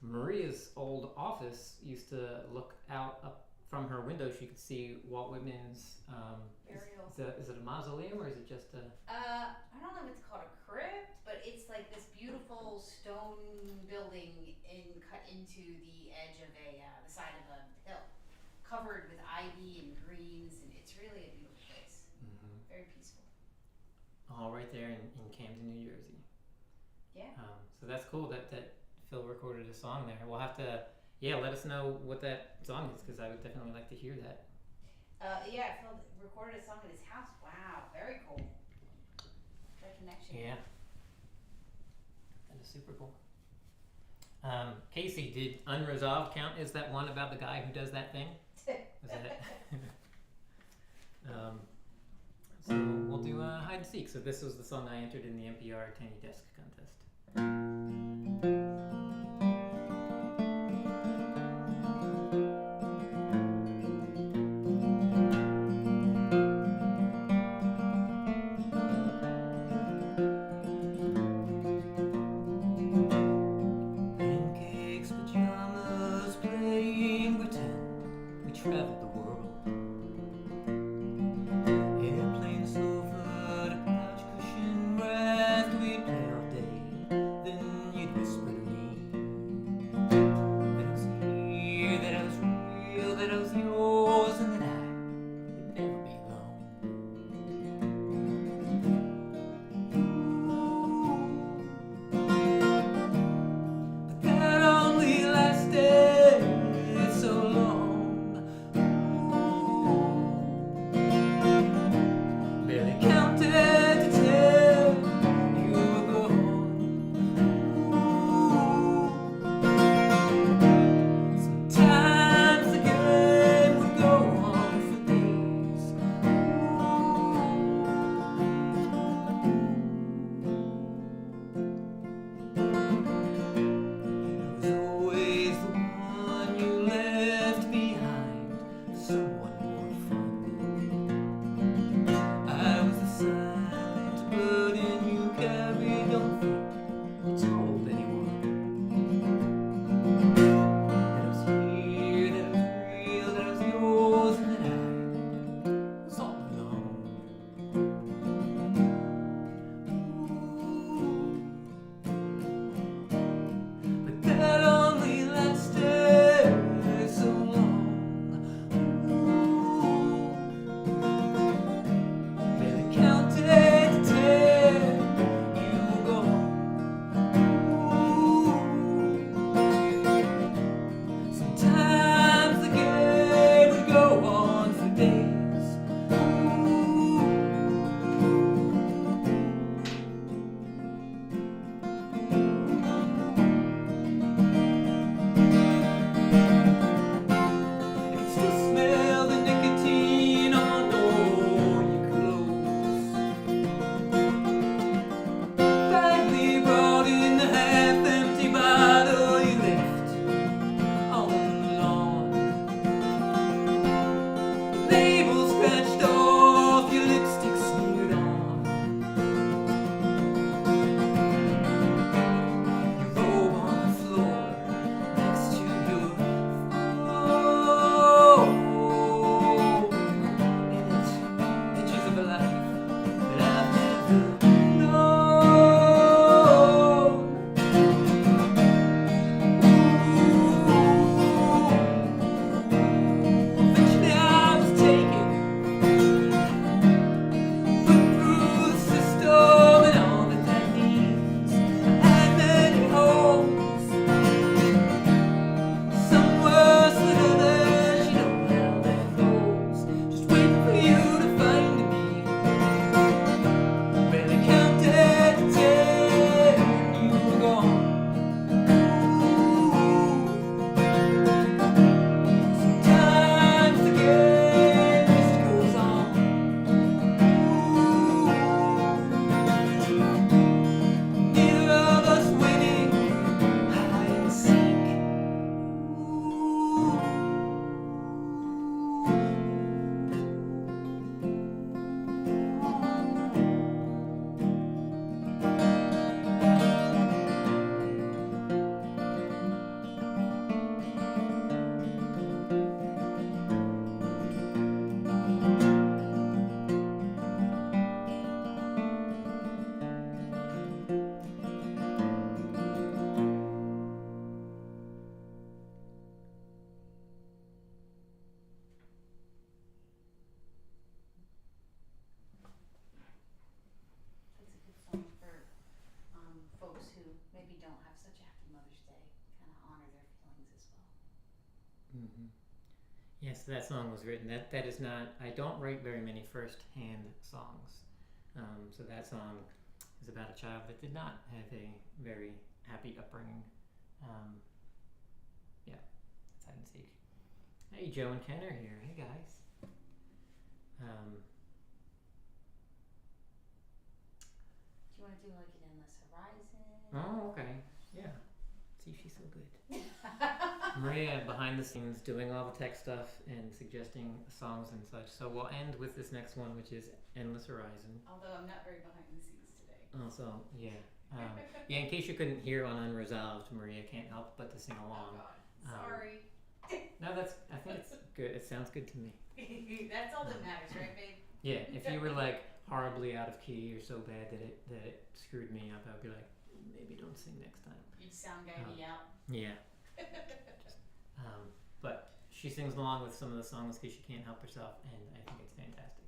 S3: Maria's old office used to look out up from her window. She could see Walt Whitman's
S2: Burial.
S3: is it a mausoleum or is it just a
S2: I don't know if it's called a crypt, but it's like this beautiful stone building cut into the edge of the side of a hill, covered with ivy and greens, and it's really a beautiful place. Very peaceful.
S3: all right there in Camden, New Jersey.
S2: Yeah.
S3: So that's cool that Phil recorded a song there. We'll have to let us know what that song is, because I would definitely like to hear that.
S2: Yeah, Phil recorded a song at his house. Wow, very cool. That connection.
S3: Yeah. That is super cool. Casey, did Unresolved count? Is that one about the guy who does that thing? Was that it? So we'll do hide and seek. So this was the song I entered in the NPR Tiny Desk contest. Pancakes, pajamas, playing pretend. We traveled the world. Airplane sofa to couch cushion raft. We'd play all day. Then you'd whisper to me that I was here, that I was real, that I was yours, and that I would never be alone. But that only lasted so long. Mm-hmm. Yes, that song was written. That is not. I don't write very many first-hand songs. So that song is about a child that did not have a very happy upbringing. Yeah, it's hide and seek. Hey, Joe and Ken are here. Hey, guys.
S2: Do you want to do like an Endless Horizon?
S3: Oh, okay. Yeah. See, she's so good. Maria behind the scenes doing all the tech stuff and suggesting songs and such. So we'll end with this next one, which is Endless Horizon.
S2: Although I'm not very behind the scenes today.
S3: Also, yeah. Yeah, in case you couldn't hear on Unresolved, Maria can't help but to sing along.
S2: Oh God. Sorry.
S3: No, I think it's good. It sounds good to me.
S2: That's all that matters, right, babe?
S3: Yeah, if you were like horribly out of key or so bad that it screwed me up, I would be like, maybe don't sing next time.
S2: You'd sound guy me out.
S3: Yeah. But she sings along with some of the songs because she can't help herself, and I think it's fantastic.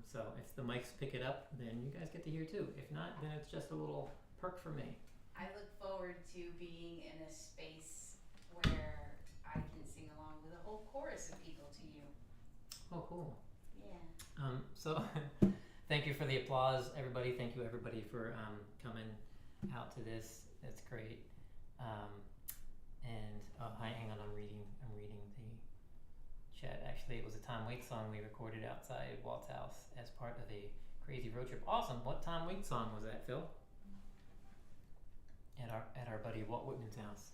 S3: So if the mics pick it up, then you guys get to hear too. If not, then it's just a little perk for me.
S2: I look forward to being in a space where I can sing along with a whole chorus of people to you.
S3: Oh, cool.
S2: Yeah.
S3: So thank you for the applause, everybody. Thank you, everybody, for coming out to this. That's great. And hang on, I'm reading the chat. Actually, it was a Tom Waits song we recorded outside Walt's house as part of a crazy road trip. Awesome. What Tom Waits song was that, Phil? At our buddy Walt Whitman's house.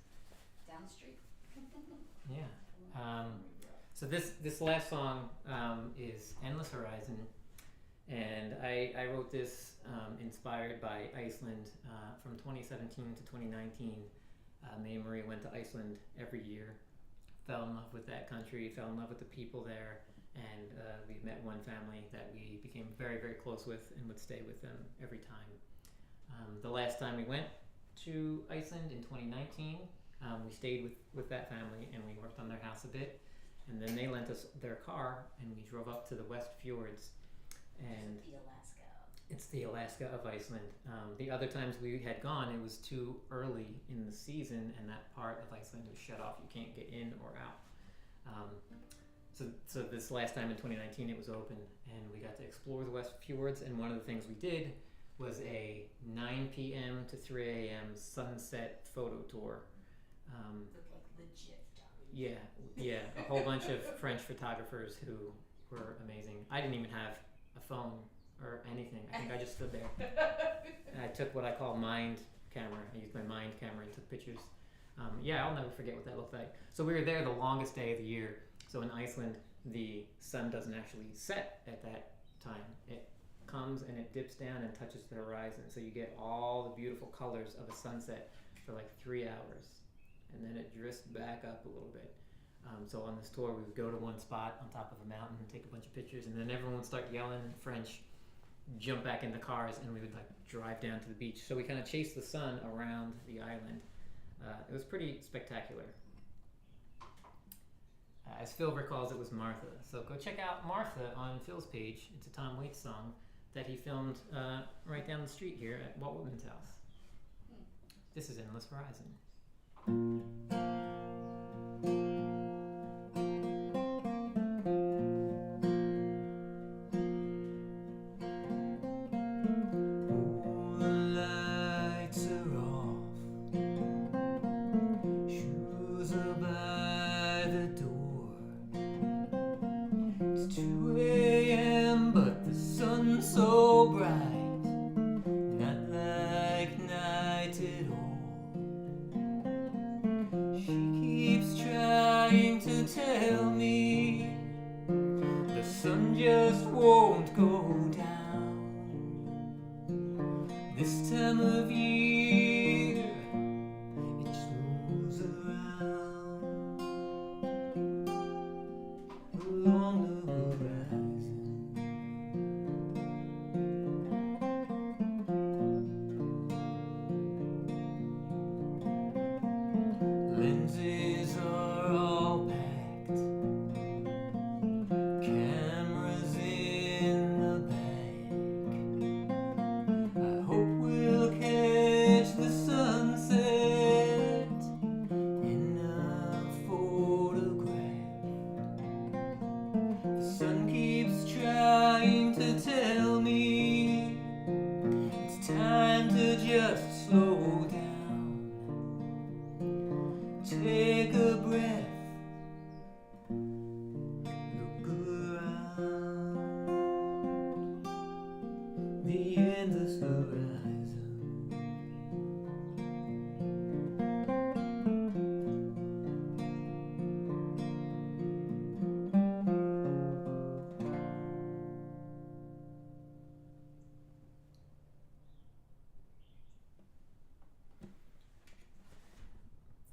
S2: Down the street.
S3: Yeah. So this last song is Endless Horizon, and I wrote this inspired by Iceland. From 2017 to 2019, me and Marie went to Iceland every year, fell in love with that country, fell in love with the people there, and we met one family that we became very, very close with and would stay with them every time. The last time we went to Iceland in 2019, we stayed with that family and we worked on their house a bit, and then they lent us their car and we drove up to the West Fjords. And
S2: The Alaska.
S3: it's the Alaska of Iceland. The other times we had gone, it was too early in the season and that part of Iceland was shut off. You can't get in or out. So this last time in 2019 it was open and we got to explore the West Fjords, and one of the things we did was a 9 p.m. to 3 a.m. sunset photo tour.
S2: Look like legit photography.
S3: Yeah, a whole bunch of French photographers who were amazing. I didn't even have a phone or anything. I think I just stood there. And I took what I call mind camera. I used my mind camera and took pictures. Yeah, I'll never forget what that looked like. So we were there the longest day of the year. So in Iceland, the sun doesn't actually set at that time. It comes and it dips down and touches the horizon. So you get all the beautiful colors of a sunset for like 3 hours. And then it drifts back up a little bit. So on this tour, we would go to one spot on top of a mountain and take a bunch of pictures, and then everyone would start yelling in French, jump back in the cars, and we would like drive down to the beach. So we kind of chased the sun around the island. It was pretty spectacular. As Phil recalls, it was Martha. So go check out Martha on Phil's page. It's a Tom Waits song that he filmed right down the street here at Walt Whitman's house. This is Endless Horizon.
S1: So bright, not like night at all. She keeps trying to tell me the sun just won't go down. This time of year, it just moves around along the horizon. Lenses are all packed, cameras in the back. I hope we'll catch the sunset in a photo
S3: take a breath, look around the endless horizon.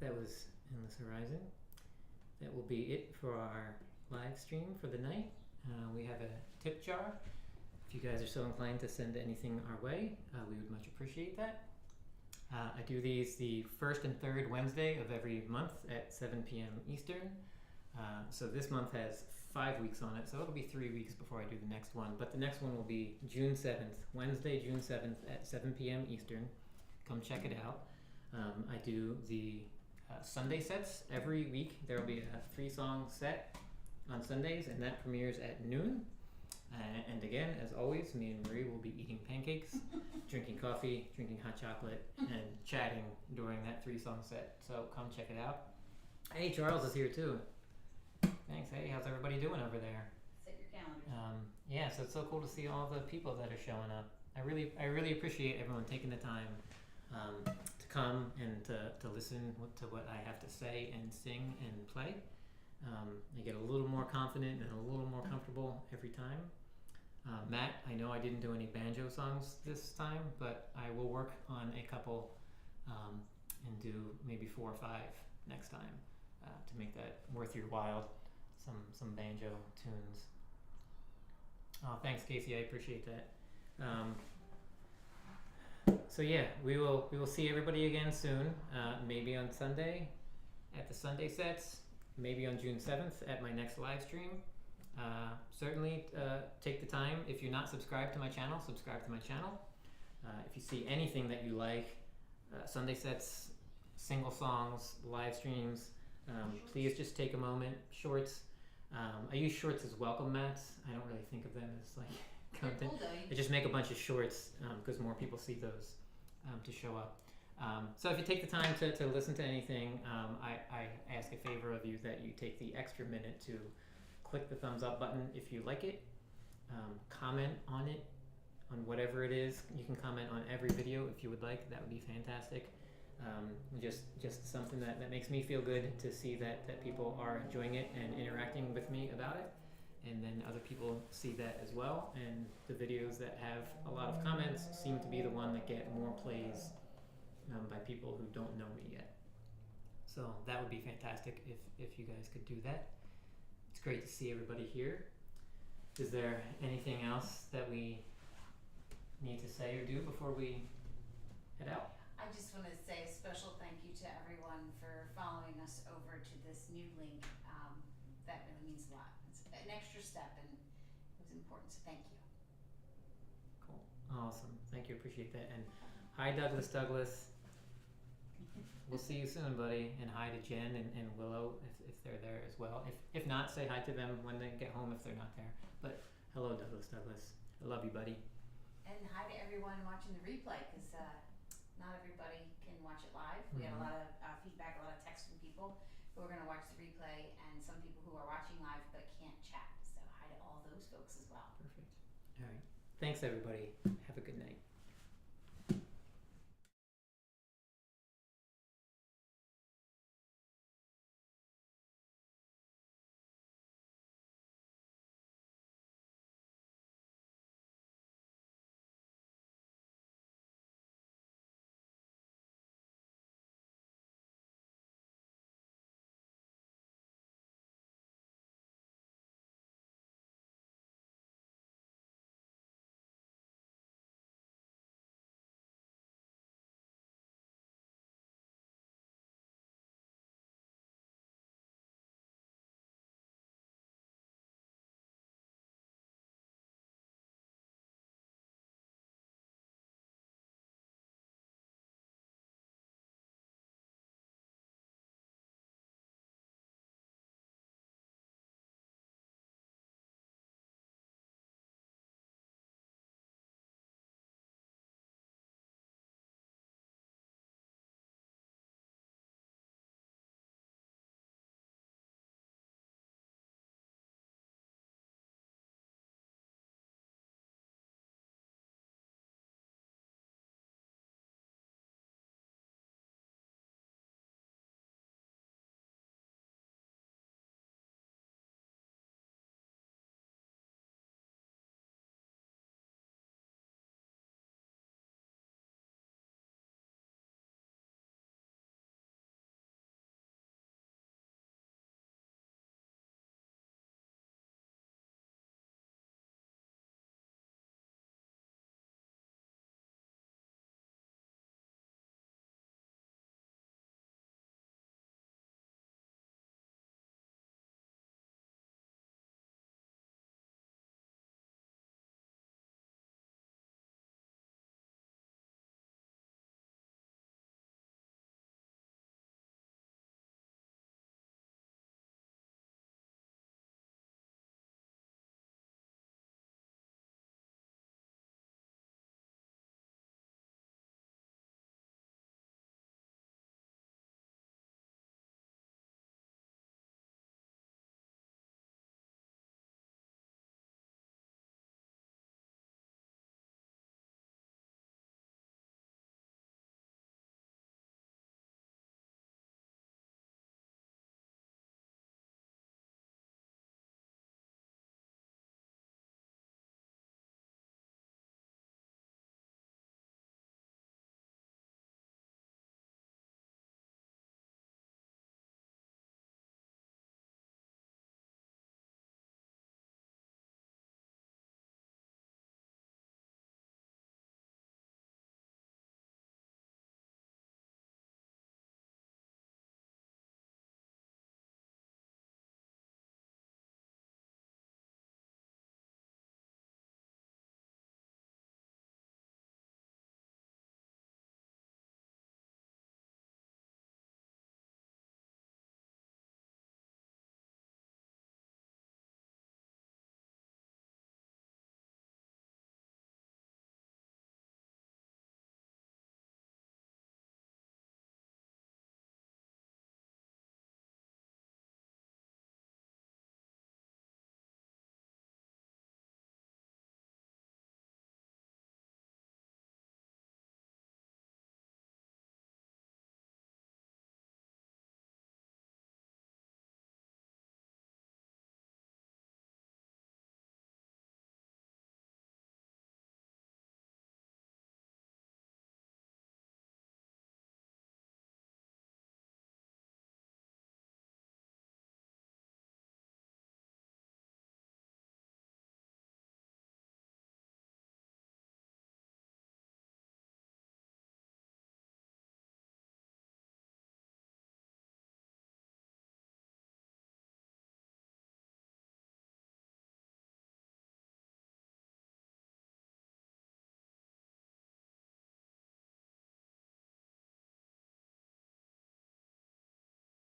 S3: That was Endless Horizon. That will be it for our live stream for the night. We have a tip jar. If you guys are so inclined to send anything our way, we would much appreciate that. I do these the first and third Wednesday of every month at 7 p.m. Eastern. So this month has 5 weeks on it, so it'll be 3 weeks before I do the next one. But the next one will be June 7th, Wednesday, June 7th at 7 p.m. Eastern. Come check it out. I do the Sunday sets every week. There will be a 3-song set on Sundays, and that premieres at noon. And again, as always, me and Marie will be eating pancakes, drinking coffee, drinking hot chocolate, and chatting during that 3-song set. So come check it out. Hey, Charles is here too. Thanks. Hey, how's everybody doing over there?
S2: Set your calendars.
S3: Yeah, so it's so cool to see all the people that are showing up. I really appreciate everyone taking the time to come and to listen to what I have to say and sing and play. I get a little more confident and a little more comfortable every time. Matt, I know I didn't do any banjo songs this time, but I will work on a couple and do maybe 4 or 5 next time to make that worth your while. Some banjo tunes. Oh, thanks, Casey. I appreciate that. So yeah, we will see everybody again soon. Maybe on Sunday at the Sunday sets. Maybe on June 7th at my next live stream. Certainly take the time. If you're not subscribed to my channel, subscribe to my channel. If you see anything that you like, Sunday sets, single songs, live streams, please just take a moment. Shorts. I use shorts as welcome mats. I don't really think of them as like content.
S2: Cool,
S3: I just make a bunch of shorts because more people see those to show up. So if you take the time to listen to anything, I ask a favor of you that you take the extra minute to click the thumbs up button if you like it. Comment on it, on whatever it is. You can comment on every video if you would like. That would be fantastic. Just something that makes me feel good to see that people are enjoying it and interacting with me about it. And then other people see that as well. And the videos that have a lot of comments seem to be the one that get more plays by people who don't know me yet. So that would be fantastic if you guys could do that. It's great to see everybody here. Is there anything else that we need to say or do before we head out?
S2: I just want to say a special thank you to everyone for following us over to this new link. That really means a lot. It's an extra step and it was important, so thank you.
S3: Cool. Awesome. Thank you. Appreciate that. And hi, Douglas. We'll see you soon, buddy. And hi to Jen and Willow if they're there as well. If not, say hi to them when they get home if they're not there. But hello, Douglas. I love you, buddy.
S2: And hi to everyone watching the replay, because not everybody can watch it live. We had a lot of feedback, a lot of text from people who are going to watch the replay, and some people who are watching live but can't chat. So hi to all those folks as well.
S3: Perfect. All right. Thanks, everybody. Have a good night.